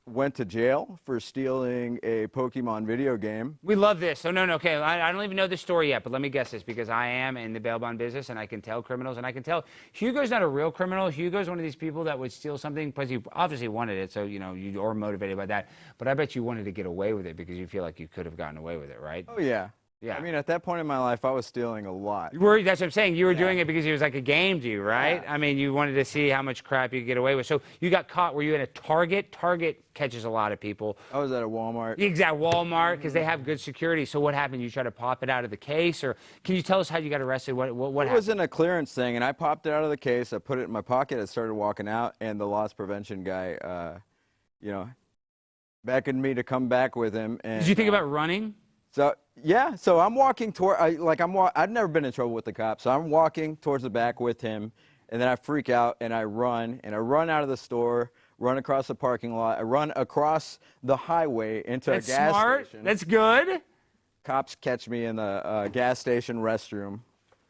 went to jail for stealing a Pokemon video game. We love this. So no, okay, I don't even know the story yet, but let me guess this, because I am in the bail bond business, and I can tell criminals, and I can tell Hugo's not a real criminal. Hugo's one of these people that would steal something because you obviously wanted it, so, you know, you are motivated by that. But I bet you wanted to get away with it because you feel like you could have gotten away with it, right? Oh, yeah. Yeah. I mean, at that point in my life, I was stealing a lot. That's what I'm saying. You were doing it because it was like a game to you, right? Yeah. I mean, you wanted to see how much crap you could get away with. So you got caught. Were you in a Target? Target catches a lot of people. I was at a Walmart. Exact Walmart, because they have good security. So what happened? You tried to pop it out of the case, or can you tell us how you got arrested? What happened? It was in a clearance thing, and I popped it out of the case. I put it in my pocket. I started walking out, and the loss prevention guy, you know, beckoned me to come back with him. And, did you think about running? So yeah, so I'm walking toward. I've never been in trouble with the cops, so I'm walking towards the back with him, and then I freak out and I run out of the store, run across the parking lot, I run across the highway into a gas station. That's good. Cops catch me in the gas station restroom.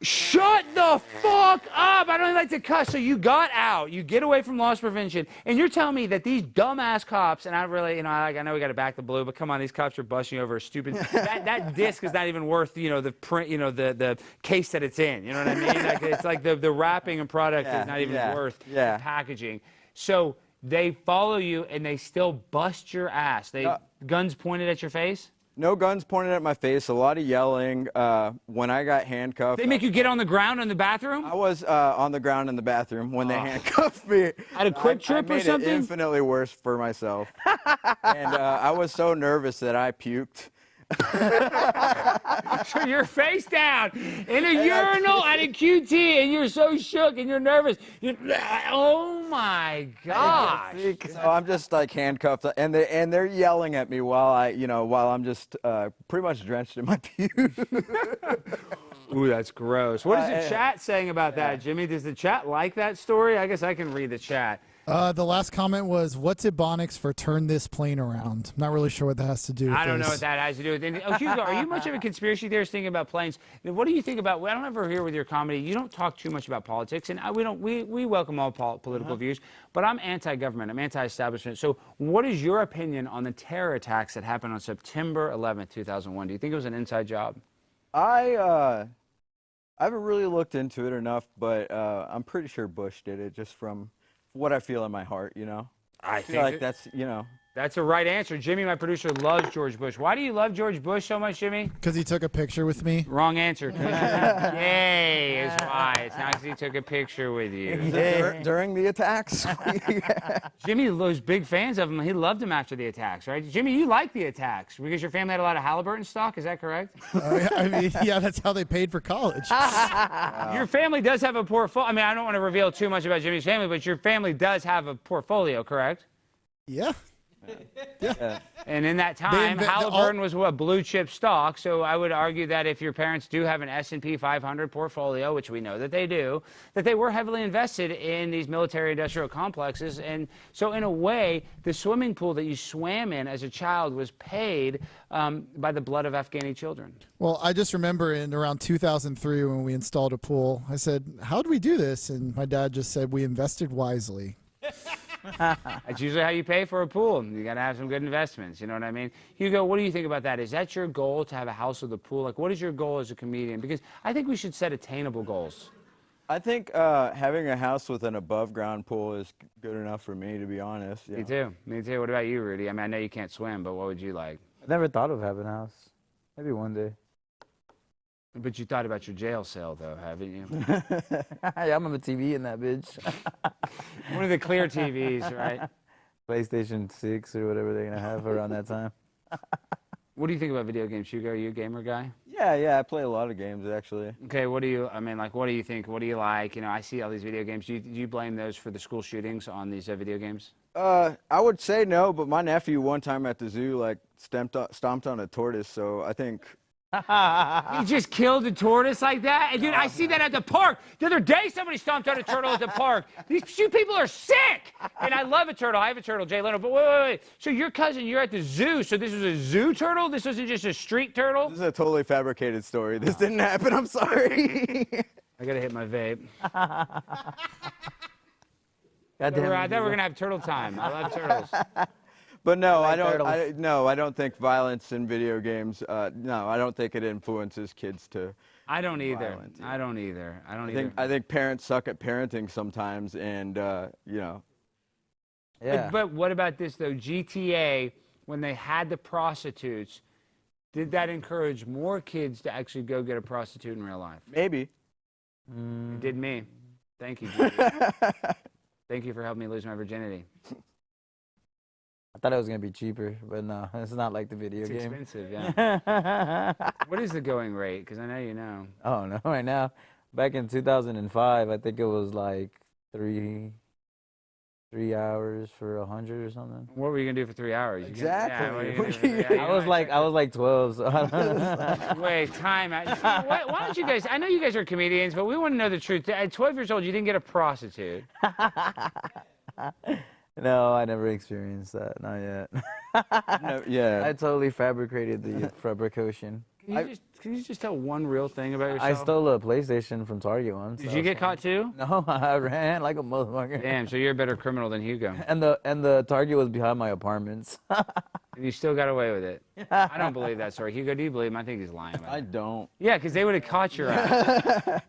Shut the fuck up! I don't even like to cuss. So you got out, you get away from loss prevention, and you're telling me that these dumbass cops, and I really, you know, I know we got to back the blue, but come on, these cops are busting you over a stupid. that disc is not even worth, you know, the print, you know, the case that it's in. You know what I mean? Like, it's like the wrapping and product is not even worth the packaging. So they follow you and they still bust your ass. They guns pointed at your face. No guns pointed at my face, a lot of yelling. When I got handcuffed... They make you get on the ground in the bathroom? I was on the ground in the bathroom when they handcuffed me. At a Quick Trip or something? I made it infinitely worse for myself. And I was so nervous that I puked. So you're face down in a urinal at a QT, and you're so shook and you're nervous. Oh my gosh! So I'm just like handcuffed, and they're yelling at me while I'm just pretty much drenched in my puke. Ooh, that's gross. What is the chat saying about that, Jimmy? Does the chat like that story? I guess I can read the chat. The last comment was, "What's Ebonics for turn this plane around?" I'm not really sure what that has to do with I don't this. know what that has to do with it. Oh, Hugo, are you much of a conspiracy theorist thinking about planes? What do you think about, I don't ever hear with your comedy, you don't talk too much about politics, and we welcome all political views, but I'm anti-government, I'm anti-establishment. So what is your opinion on the terror attacks that happened on September 11th, 2001? Do you think it was an inside job? I haven't really looked into it enough, but I'm pretty sure Bush did it, just from what I feel in my heart, you know. I feel like that's, you know. That's a right answer. Jimmy, my producer, loves George Bush. Why do you love George Bush so much, Jimmy? Because he took a picture with me. Wrong answer. Yay is why. It's not because he took a picture with you. During the attacks. Jimmy was big fans of him. He loved him after the attacks, right? Jimmy, you like the attacks because your family had a lot of Halliburton stock. Is that correct? I mean, yeah, that's how they paid for college. Your family does have a portfolio. I mean, I don't want to reveal too much about Jimmy's family, but your family does have a portfolio, correct? Yeah. And in that time, Halliburton was a blue chip stock. So I would argue that if your parents do have an S&P 500 portfolio, which we know that they do, that they were heavily invested in these military-industrial complexes. And so in a way, the swimming pool that you swam in as a child was paid by the blood of Afghani children. Well, I just remember in around 2003 when we installed a pool, I said, how do we do this? And my dad just said, we invested wisely. That's usually how you pay for a pool. You got to have some good investments. You know what I mean? Hugo, what do you think about that? Is that your goal, to have a house with a pool? Like, what is your goal as a comedian? Because I think we should set attainable goals. I think having a house with an above-ground pool is good enough for me, to be honest. Me too. Me too. What about you, Rudy? I mean, I know you can't swim, but what would you like? I never thought of having a house. Maybe one day. But you thought about your jail cell, though, haven't you? Yeah, I'm on the TV in that bitch. One of the clear TVs, right? PlayStation 6 or whatever they're going to have around that time. What do you think about video games, Hugo? Are you a gamer guy? Yeah, I play a lot of games, actually. Okay, what do you think? What do you like? You know, I see all these video games. Do you blame those for the school shootings on these video games? I would say no, but my nephew one time at the zoo, like, stomped on a tortoise, so I think... He just killed a tortoise like that? And dude, I see that at the park. The other day, somebody stomped on a turtle at the park. These people are sick. And I love a turtle. I have a turtle, Jay Leno. But wait. So your cousin, you're at the zoo. So this was a zoo turtle? This wasn't just a street turtle? This is a totally fabricated story. This didn't happen. I'm sorry. I got to hit my vape. I thought Goddamn. we're going to have turtle time. I love turtles. But no, like I don't think violence in video games. No, I don't think it influences kids to. I don't either. Violent, yeah. I don't either. I think parents suck at parenting sometimes, and you know. Yeah. But what about this though? GTA, when they had the prostitutes, did that encourage more kids to actually go get a prostitute in real life? Maybe. It did me. Thank you, Judy. Thank you for helping me lose my virginity. I thought it was going to be cheaper, but no, it's not like the video It's game. expensive, yeah. What is the going rate? Because I know you know. Oh, no, right now. Back in 2005, I think it was like 3 hours for 100 or something. What were you going to do for 3 hours? Exactly. What are you gonna do for 3 hours? I was like 12, so I don't know. Wait, time out. Why don't you guys, I know you guys are comedians, but we want to know the truth. At 12 years old, you didn't get a prostitute. No, I never experienced that. Not yet. No, yeah. I totally fabricated the fabrication. Can you just tell one real thing about yourself? I stole a PlayStation from Target once. Did you get caught too? No, I ran like a motherfucker. Damn, so you're a better criminal than Hugo. And the Target was behind my apartments. And you still got away with it. I don't believe that story. Hugo, do you believe him? I think he's lying about I it. don't. Yeah, because they would have caught your ass.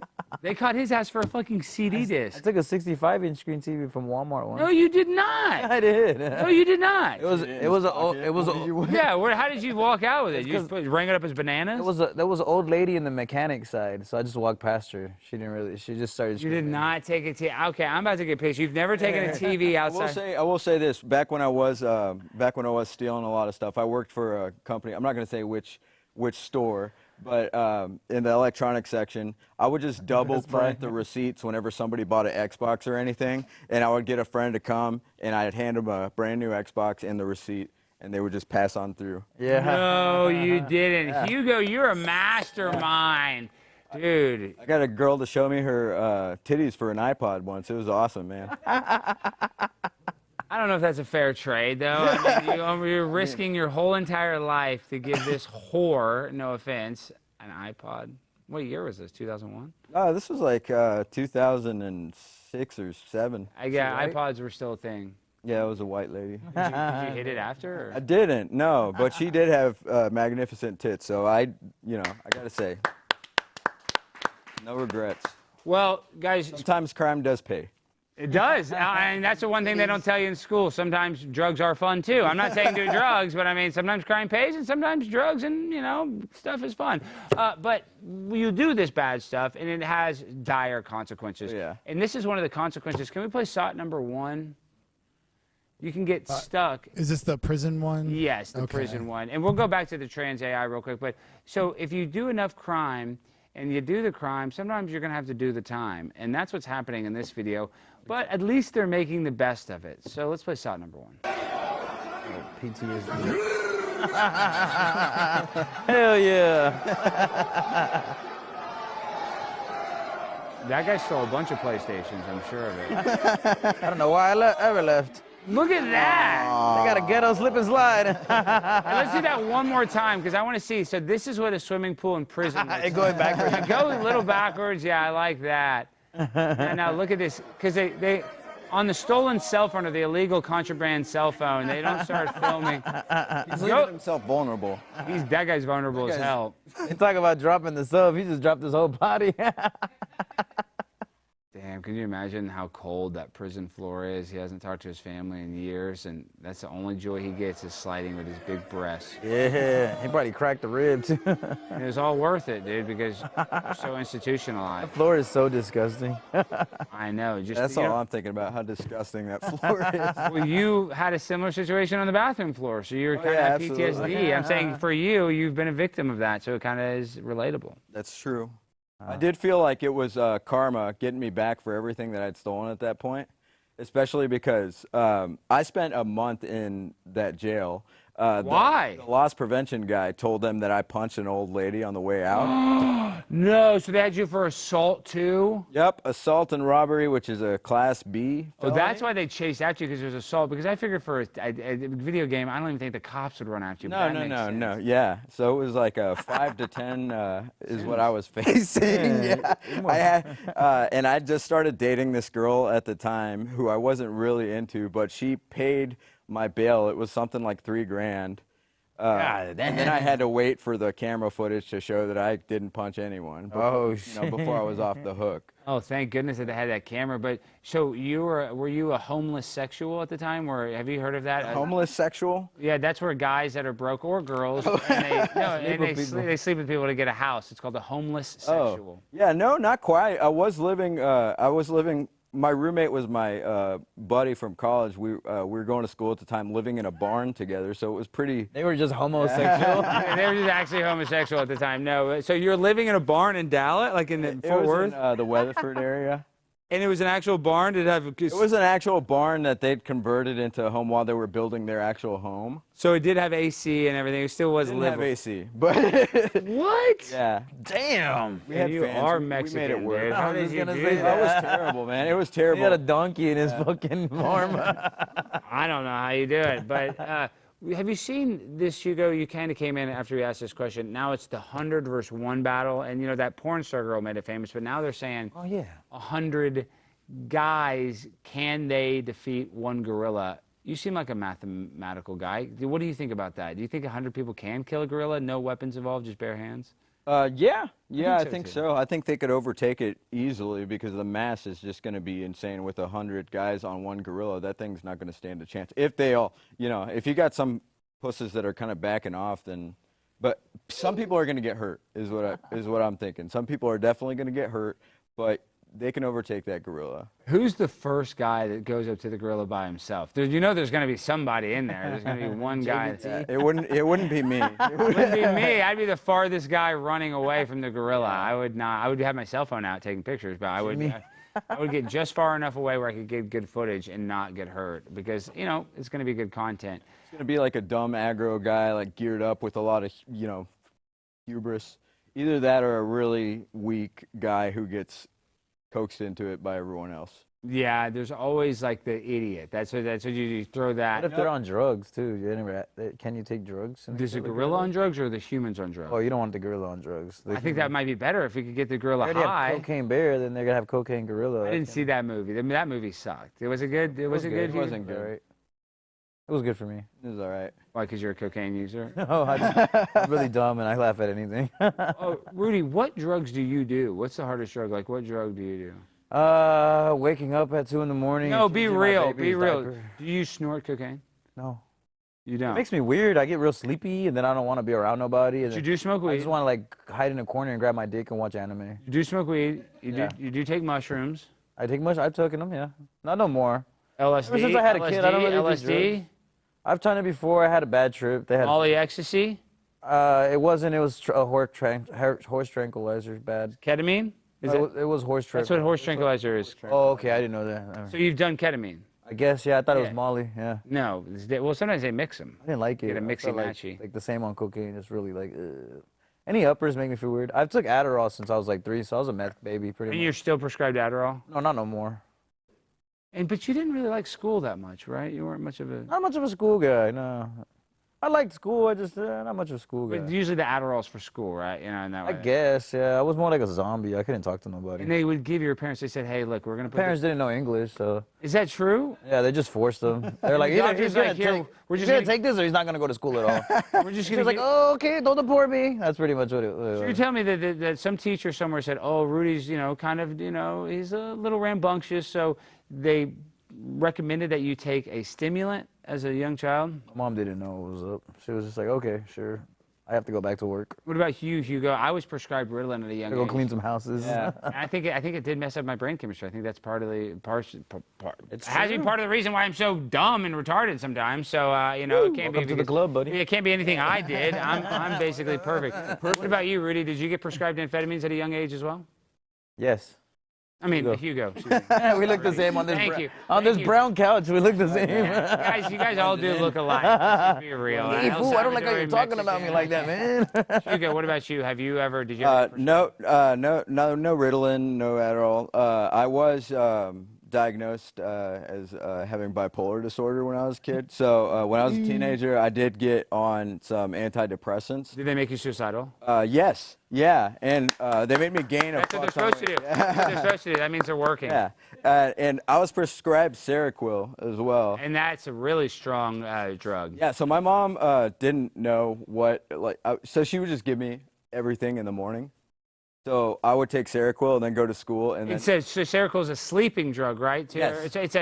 They caught his ass for a fucking CD I disc. took a 65-inch screen TV from Walmart once. No, you did not. I did. No, you did not. It was Yeah, how did you walk out with it? You just rang it up as bananas? there was an old lady in the mechanic side, so I just walked past her. She just started You did screaming. not take a TV. Okay, I'm about to get pissed. You've never taken a TV outside. I will say this. Back when I was stealing a lot of stuff, I worked for a company. I'm not going to say which store, but in the electronics section, I would just double print the receipts whenever somebody bought an Xbox or anything, and I would get a friend to come, and I'd hand them a brand new Xbox and the receipt, and they would just pass on through. Yeah. No, you didn't. Hugo, you're a mastermind. Dude. I got a girl to show me her titties for an iPod once. It was awesome, man. I don't know if that's a fair trade, though. I mean, you're risking your whole entire life to give this whore, no offense, an iPod. What year was this? 2001? This was like 2006 or 7. Yeah, iPods were still a thing. Yeah, it was a white lady. Did you hit it after? Or? I didn't, no, but she did have magnificent tits, so I gotta say, no regrets. Well, guys. Sometimes crime does pay. It does. And that's the one thing they don't tell you in school. Sometimes drugs are fun too. I'm not saying do drugs, but I mean sometimes crime pays and sometimes drugs and stuff is fun. But you do this bad stuff and it has dire consequences. Yeah. And this is one of the consequences. Can we play SOT number 1? You can get stuck. Is this the prison one? Yes, the prison one. And we'll go back to the trans AI real quick. But so if you do enough crime and you do the crime, sometimes you're going to have to do the time. And that's what's happening in this video. But at least they're making the best of it. So let's play SOT number 1. PTSD. Hell yeah. That guy stole a bunch of PlayStations, I'm sure of it. I don't know why I ever left. Look at that. They got a ghetto slip and slide. Let's do that one more time because I want to see. So this is what a swimming pool in prison looks like. Going backwards. It goes a little backwards. Yeah, I like that. And now look at this, because they on the stolen cell phone or the illegal contraband cell phone, they don't start filming. He's leaving himself vulnerable. That guy's vulnerable as hell. You talk about dropping the sub. He just dropped his whole body. Damn, can you imagine how cold that prison floor is? He hasn't talked to his family in years, and that's the only joy he gets is sliding with his big breasts. Yeah, he probably cracked the rib too. And it was all worth it, dude, because you're so institutionalized. The floor is so disgusting. I know. That's all I'm thinking about, how disgusting that floor is. Well, you had a similar situation on the bathroom floor, so you're kind of PTSD. absolutely. I'm saying for you, you've been a victim of that, so it kind of is relatable. That's true. I did feel like it was karma getting me back for everything that I'd stolen at that point, especially because I spent a month in that jail. Why? The loss prevention guy told them that I punched an old lady on the way out. No, so they had you for assault too? Yep, assault and robbery, which is a Class B Oh, felony. that's why they chased after you, because it was assault. Because I figured for a video game, I don't even think the cops would run after you. but that makes sense. Yeah, so it was like a 5 to 10 is what I was facing. Yeah. I had, and I just started dating this girl at the time who I wasn't really into, but she paid my bail. It was something like $3,000. And then I had to wait for the camera footage to show that I didn't punch anyone. Before, before I was off the hook. Oh, thank goodness that they had that camera. But so were you a homeless sexual at the time? Or have you heard of that? Homeless sexual? Yeah, that's where guys that are broke or girls they sleep with people to get a house. It's called a homeless sexual. Yeah, no, not quite. I was living. My roommate was my buddy from college. We were going to school at the time, living in a barn together. So it was pretty. They were just homosexual. They were just actually homosexual at the time. No, so you're living in a barn in Dallas, like in Fort Worth? It was in the Weatherford area. And it was an actual barn? Did it have? It was an actual barn that they'd converted into a home while they were building their actual home. So it did have AC and everything. It still was Didn't livable. have AC, but What? yeah. Damn. We had you fans. are We Mexican, made it work. dude. I How was did just you gonna do say that? That was terrible, man. It was terrible. He had a donkey in his fucking farm. I don't know how you do it, but have you seen this, Hugo? You kind of came in after we asked this question. Now it's the 100 versus 1 battle, and you know that porn star girl made it famous, but now they're saying, Oh yeah. 100 guys, can they defeat 1 gorilla? You seem like a mathematical guy. What do you think about that? Do you think 100 people can kill a gorilla? No weapons involved, just bare hands? Yeah, I so, think too. so. I think they could overtake it easily because the mass is just going to be insane. With 100 guys on 1 gorilla, that thing's not going to stand a chance. If they all, if you got some pusses that are kind of backing off, then, but some people are going to get hurt, is what I'm thinking. Some people are definitely going to get hurt, but they can overtake that gorilla. Who's the first guy that goes up to the gorilla by himself? There's going to be somebody in there. There's going to be one guy. It wouldn't be me. It wouldn't be me. I'd be the farthest guy running away from the gorilla. I would not. I would have my cell phone out taking pictures, but I would get just far enough away where I could get good footage and not get hurt because, it's going to be good content. It's going to be like a dumb aggro guy, like geared up with a lot of, hubris. Either that or a really weak guy who gets coaxed into it by everyone else. Yeah, there's always like the idiot. That's what you throw that. What if they're on drugs too? Can you take drugs? Is the gorilla on drugs or the humans on drugs? Oh, you don't want the gorilla on drugs. I think that might be better if we could get the gorilla They already high. have cocaine bear, then they're gonna have cocaine gorilla. I didn't see that movie. That movie sucked. It was a good. It was a good. It wasn't good. Right. It was good for me. It was all right. Why? Because you're a cocaine user. No, I'm really dumb and I laugh at anything. Oh, Rudy, what drugs do you do? What's the hardest drug? Like, what drug do you do? Waking up at 2 in the morning. No, and be changing my real. baby's Be real. diaper. Do you snort cocaine? No. You It don't. makes me weird. I get real sleepy, and then I don't want to be around nobody. And You then do smoke I weed. just want to like hide in a corner and grab my dick and watch anime. You do smoke weed. Yeah. You do take mushrooms. I've taken them, yeah. Not no more. LSD. Ever since I had a kid, I don't really do LSD. drugs. I've tried it before. I had a bad trip. They had Molly ecstasy. It wasn't. It was a horse tranquilizer. Bad. Ketamine. It was horse tranquilizer. That's what horse tranquilizer is. Oh, okay. I didn't know that. So you've done ketamine. I guess, yeah. I thought it Yeah. was Molly. Yeah. No. Well, sometimes they mix them. I didn't like it. Get a I mixy felt matchy. Like the same on cocaine. It's really like. Any uppers make me feel weird. I've took Adderall since I was like 3, so I was a meth baby pretty And much. you're still prescribed Adderall. No, not no more. But you didn't really like school that much, right? You weren't much of a. Not much of a school guy. No. I liked school. I just not much of a school guy. But usually the Adderall's for school, right? You know, in that I way. guess, yeah. I was more like a zombie. I couldn't talk to nobody. And they would give your parents. They said, "Hey, look, we're gonna put." Parents didn't know English, so Is that true? yeah, they just forced them. They're like, The either doctor's he's gonna like, here, take, we're he's just gonna gonna- take this, or he's not gonna go to school at all. We're just He gonna. was like, oh, okay, don't deport me. That's pretty much what it was. So you're telling me that some teacher somewhere said, "Oh, Rudy's, kind of, he's a little rambunctious," so they recommended that you take a stimulant as a young child. My mom didn't know what was up. She was just like, okay, sure. I have to go back to work. What about you, Hugo? I was prescribed Ritalin at a young I go age. clean some houses. Yeah. And I think it did mess up my brain chemistry. I think that's part of the It's it has to be true. part of the reason why I'm so dumb and retarded sometimes. So it can't be Welcome to the because- club, buddy. It can't be anything I did. I'm basically perfect. What about you, Rudy? Did you get prescribed amphetamines at a young age as well? Yes. I mean, Hugo. Hugo. excuse me. We look the same on this. Thank you. On Thank this you. brown couch, we look the same. Guys, you guys all do look alike. Let's be real. Hey, El fool, I don't like how Salvadorian you're talking about me Mexican. like that, man. Hugo, what about you? Did you ever? Get prescribed? No Ritalin, no Adderall. I was diagnosed as having bipolar disorder when I was a kid. So when I was a teenager, I did get on some antidepressants. Did they make you suicidal? Yes, yeah, and they made me gain a That's what they're fuck ton supposed to do. That's what they're supposed to do. That means they're working. Yeah, and I was prescribed Seroquel as well. And that's a really strong drug. Yeah, so my mom didn't know what, so she would just give me everything in the morning. So I would take Seroquel and then go to school and then. It says so Seroquel is a sleeping drug, right? too? Yes. It's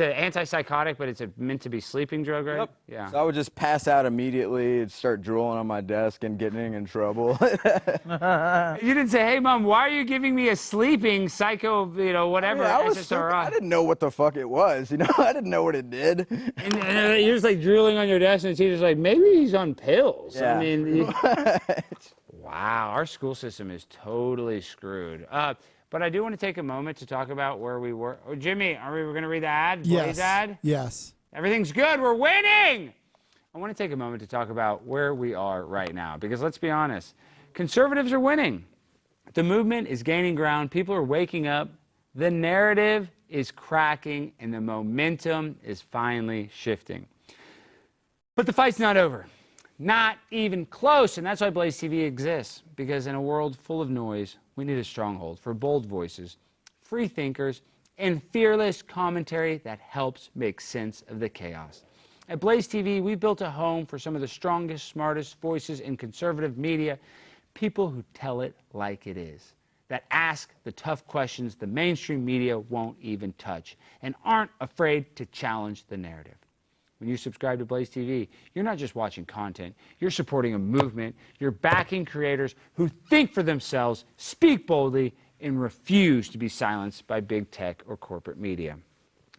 an antipsychotic, but it's meant to be sleeping drug, right? Yep. Yeah. So I would just pass out immediately, and start drooling on my desk and getting in trouble. You didn't say, "Hey, Mom, why are you giving me a sleeping psycho, whatever, I was stupid. I SSRI?" didn't know what the fuck it was, I didn't know what it did. And you're just like drooling on your desk, and the teacher's like, "Maybe he's on pills." Yeah. I mean, wow, our school system is totally screwed. But I do want to take a moment to talk about where we were. Oh, Jimmy, are we going to read the ad? Blaze Yes. ad? Yes. Everything's good. We're winning. I want to take a moment to talk about where we are right now, because let's be honest, conservatives are winning. The movement is gaining ground. People are waking up. The narrative is cracking, and the momentum is finally shifting. But the fight's not over. Not even close, and that's why Blaze TV exists, because in a world full of noise, we need a stronghold for bold voices, free thinkers, and fearless commentary that helps make sense of the chaos. At Blaze TV, we built a home for some of the strongest, smartest voices in conservative media, people who tell it like it is, that ask the tough questions the mainstream media won't even touch, and aren't afraid to challenge the narrative. When you subscribe to Blaze TV, you're not just watching content, you're supporting a movement, you're backing creators who think for themselves, speak boldly, and refuse to be silenced by big tech or corporate media.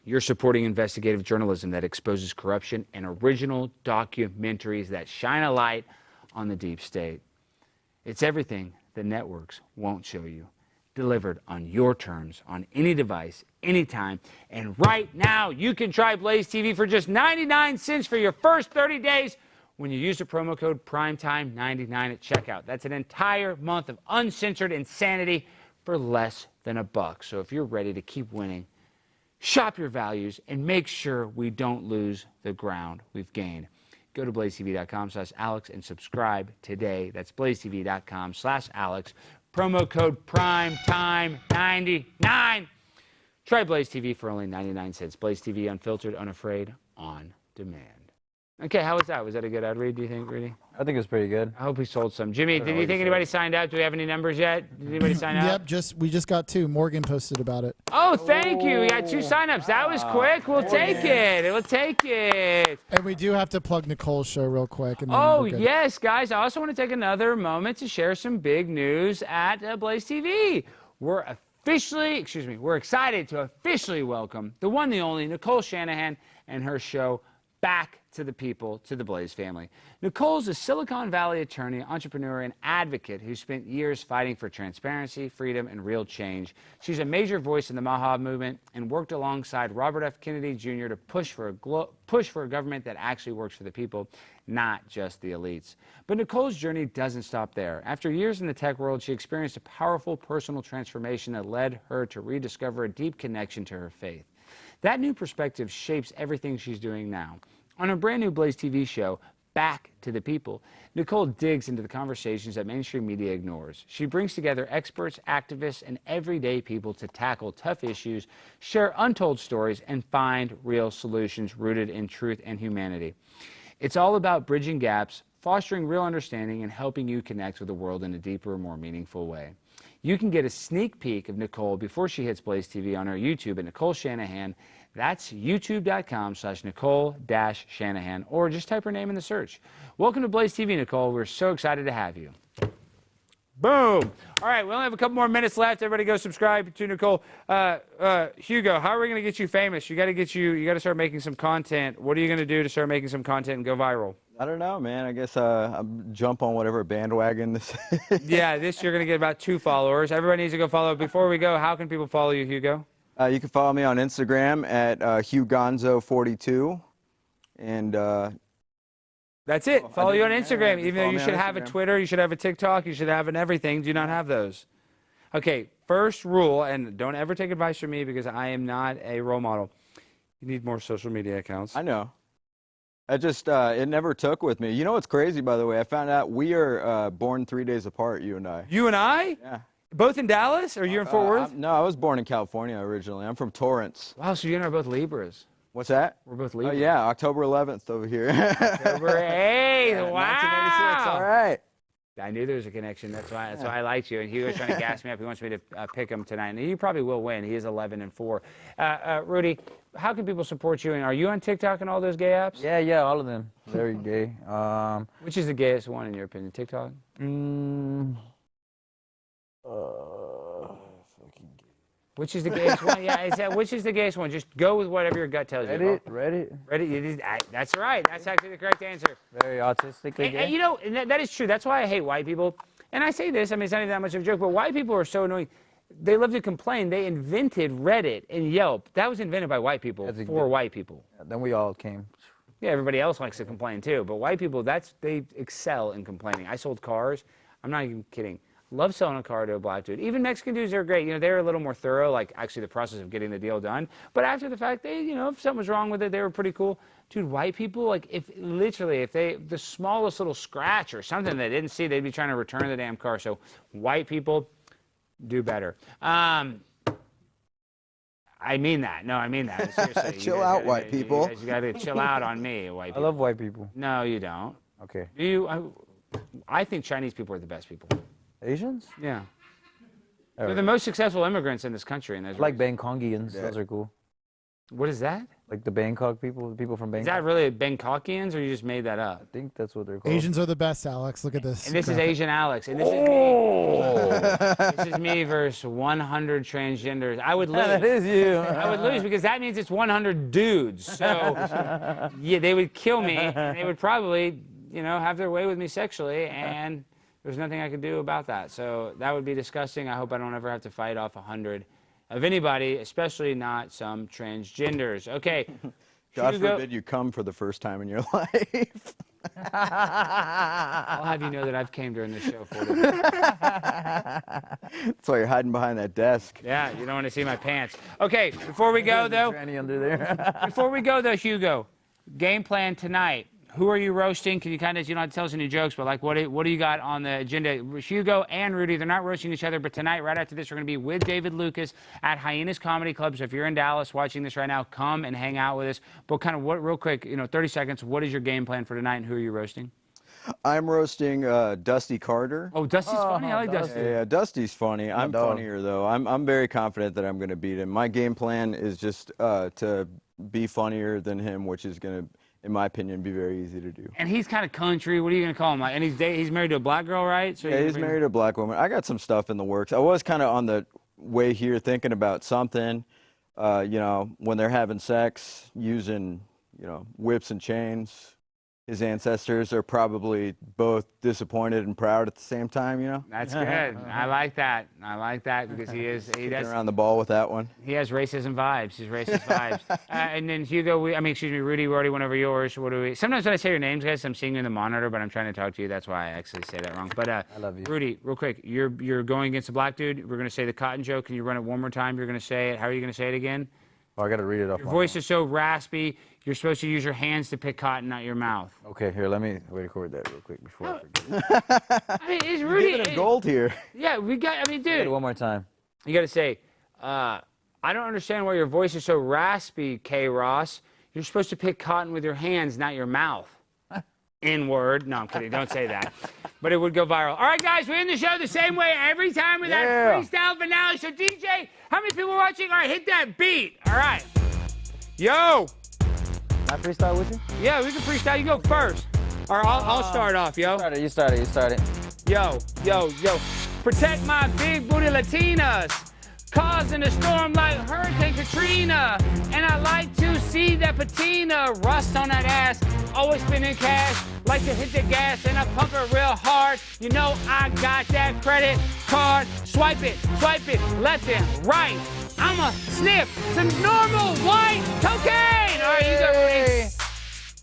You're supporting investigative journalism that exposes corruption and original documentaries that shine a light on the deep state. It's everything the networks won't show you. Delivered on your terms, on any device, anytime. And right now, you can try Blaze TV for just 99 cents for your first 30 days when you use the promo code PRIMETIME99 at checkout. That's an entire month of uncensored insanity for less than $1. So if you're ready to keep winning, shop your values and make sure we don't lose the ground we've gained. Go to blazetv.com/Alex and subscribe today. That's blazetv.com/Alex. Promo code PRIMETIME99. Try Blaze TV for only 99 cents. Blaze TV, unfiltered, unafraid, on demand. Okay, how was that? Was that a good ad read, do you think, Rudy? I think it's pretty good. I hope he sold some. Jimmy, did you think anybody signed up? Do we have any numbers yet? Did anybody sign up? Yep, we just got 2. Morgan posted about it. Oh, thank you. We got 2 signups. That was quick. We'll take it. We'll take it. And we do have to plug Nicole's show real quick. And then Oh, we're good. yes, guys. I also want to take another moment to share some big news at Blaze TV. We're excited to officially welcome the one, the only, Nicole Shanahan and her show back to the people, to the Blaze family. Nicole's a Silicon Valley attorney, entrepreneur, and advocate who spent years fighting for transparency, freedom, and real change. She's a major voice in the Maha movement and worked alongside Robert F. Kennedy Jr. to push for a government that actually works for the people, not just the elites. But Nicole's journey doesn't stop there. After years in the tech world, she experienced a powerful personal transformation that led her to rediscover a deep connection to her faith. That new perspective shapes everything she's doing now. On her brand new Blaze TV show, Back to the People, Nicole digs into the conversations that mainstream media ignores. She brings together experts, activists, and everyday people to tackle tough issues, share untold stories, and find real solutions rooted in truth and humanity. It's all about bridging gaps, fostering real understanding, and helping you connect with the world in a deeper, more meaningful way. You can get a sneak peek of Nicole before she hits Blaze TV on her YouTube at Nicole Shanahan. That's youtube.com/Nicole-Shanahan, or just type her name in the search. Welcome to Blaze TV, Nicole. We're so excited to have you. Boom. All right, we only have a couple more minutes left. Everybody go subscribe to Nicole. Hugo, how are we going to get you famous? You got to start making some content. What are you going to do to start making some content and go viral? I don't know, man. I guess I'll jump on whatever bandwagon this is. Yeah, you're going to get about 2 followers. Everybody needs to go follow. Before we go, how can people follow you, Hugo? You can follow me on Instagram at HughGonzo42. And that's it. Follow you on yeah, Instagram. yeah, Even though follow you me should on have a Instagram. Twitter, you should have a TikTok, you should have an everything. Do you not have those? Okay, first rule, and don't ever take advice from me because I am not a role model. You need more social media accounts. I know. I just, it never took with me. You know what's crazy, by the way? I found out we are born 3 days apart, you and I. You and I? Yeah. Both in Dallas? Or you're in Fort Worth? No, I was born in California originally. I'm from Torrance. Wow, so you and I are both Libras. What's that? We're both Oh, Libras. yeah, October 11th over here. October 8th. Wow. 1986, all right. I knew there was a connection. That's why I liked you. And Hugo's trying to gas me up. He wants me to pick him tonight. And he probably will win. He is 11-4. Rudy, how can people support you? And are you on TikTok and all those gay apps? Yeah, all of them. Very gay. Which is the gayest one in your opinion? TikTok? Which is the gayest one? Yeah, which is the gayest one? Just go with whatever your gut tells you. Reddit. Reddit. That's right. That's actually the correct answer. Very autistically gay. And you know, and that is true. That's why I hate white people. And I say this, I mean, it's not even that much of a joke, but white people are so annoying. They love to complain. They invented Reddit and Yelp. That was invented by white people for white people. Then we all came. Yeah, everybody else likes to complain too. But white people, they excel in complaining. I sold cars. I'm not even kidding. Love selling a car to a black dude. Even Mexican dudes are great. You know, they're a little more thorough, like actually the process of getting the deal done. But after the fact, they, you know, if something was wrong with it, they were pretty cool. Dude, white people, like if the smallest little scratch or something they didn't see, they'd be trying to return the damn car. So white people, do better. I mean that. No, I mean that. Seriously. Chill out, white people. You got to chill out on me, white people. I love white people. No, you don't. Okay. Do you? I think Chinese people are the best people. Asians? Yeah. All They're the right. most successful immigrants in this country. And I like Bangkokians. Those are cool. What is that? Like the Bangkok people, the people from Is Bangkok. that really Bangkokians, or you just made that up? I think that's what they're called. Asians are the best, Alex. Look at this. And this is graphic. Asian Alex. And this is me. This is me versus 100 transgenders. I would lose. Yeah, that is you. I would lose because that means it's 100 dudes. So yeah, they would kill me. And they would probably, you know, have their way with me sexually, and there's nothing I could do about that. So that would be disgusting. I hope I don't ever have to fight off 100 of anybody, especially not some transgenders. Okay. God Hugo, forbid you come for the first time in your life. I'll have you know that I've came during this show for you. That's why you're hiding behind that desk. Yeah, you don't want to see my pants. Okay, before we go though, Tranny under there. Before we go, though, Hugo, game plan tonight. who are you roasting? Can you kind of, you don't have to tell us any jokes, but like, what do you got on the agenda? Hugo and Rudy, they're not roasting each other, but tonight, right after this, we're going to be with David Lucas at Hyenas Comedy Club. So if you're in Dallas watching this right now, come and hang out with us. But kind of what, real quick, 30 seconds, what is your game plan for tonight and who are you roasting? I'm roasting Dusty Carter. Oh, Dusty's funny. I like Dusty. Yeah, Dusty's funny. I'm dog. funnier, though. I'm very confident that I'm going to beat him. My game plan is just to be funnier than him, which is going to, in my opinion, be very easy to do. And he's kind of country. What are you going to call him? Like, and he's married to a black girl, right? So Yeah, he's married to a black woman. I got some stuff in the works. I was kind of on the way here thinking about something, when they're having sex, using, whips and chains. His ancestors are probably both disappointed and proud at the same time, That's good. I like that. I like that because he Kicking does. around the ball with that one. He has racism vibes. He's racist vibes. And then Hugo, Rudy, we already went over yours. What do we? Sometimes when I say your names, guys, I'm seeing you in the monitor, but I'm trying to talk to you. That's why I actually say that wrong. But I love you. Rudy, real quick, you're going against a black dude. We're gonna say the cotton joke. Can you run it one more time? You're gonna say it. How are you gonna say it again? Oh, I got to read it off. Your voice is so raspy. You're supposed to use your hands to pick cotton, not your mouth. Okay, here, let me record that real quick before I forget. I mean, it's Rudy. Giving him gold here. Yeah, we got. I mean, Read it dude. one more time. You got to say, I don't understand why your voice is so raspy, K. Ross. You're supposed to pick cotton with your hands, not your mouth. N-word. No, I'm kidding. Don't say that. But it would go viral. All right, guys, we end the show the same way every time with that freestyle finale. So, DJ, how many people are watching? All right, hit that beat. All right. Yo. I freestyle with you? Yeah, we can freestyle. You go first. All right, I'll start off, yo. You started. Yo. Protect my big booty Latinas. Causing a storm like Hurricane Katrina. And I like to see that patina. Rust on that ass. Always spending cash. Like to hit the gas and I pump it real hard. You know I got that credit card. Swipe it, left and right. I'ma sniff some normal white cocaine. All right, you go, Rudy.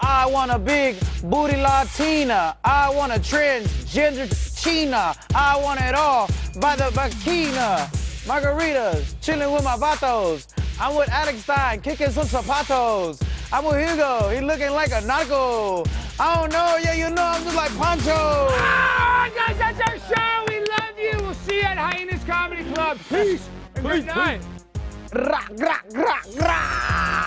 I want a big booty Latina. I want a transgender China. I want it all by the bikina. Margaritas, chilling with my vatos. I'm with Alex Stein, kicking some zapatos. I'm with Hugo, he looking like a narco. I don't know, I'm just like Pancho. All right, guys, that's our show. We love you. We'll see you at Hyenas Comedy Club. Peace. And good night. Gra, gra, gra, gra.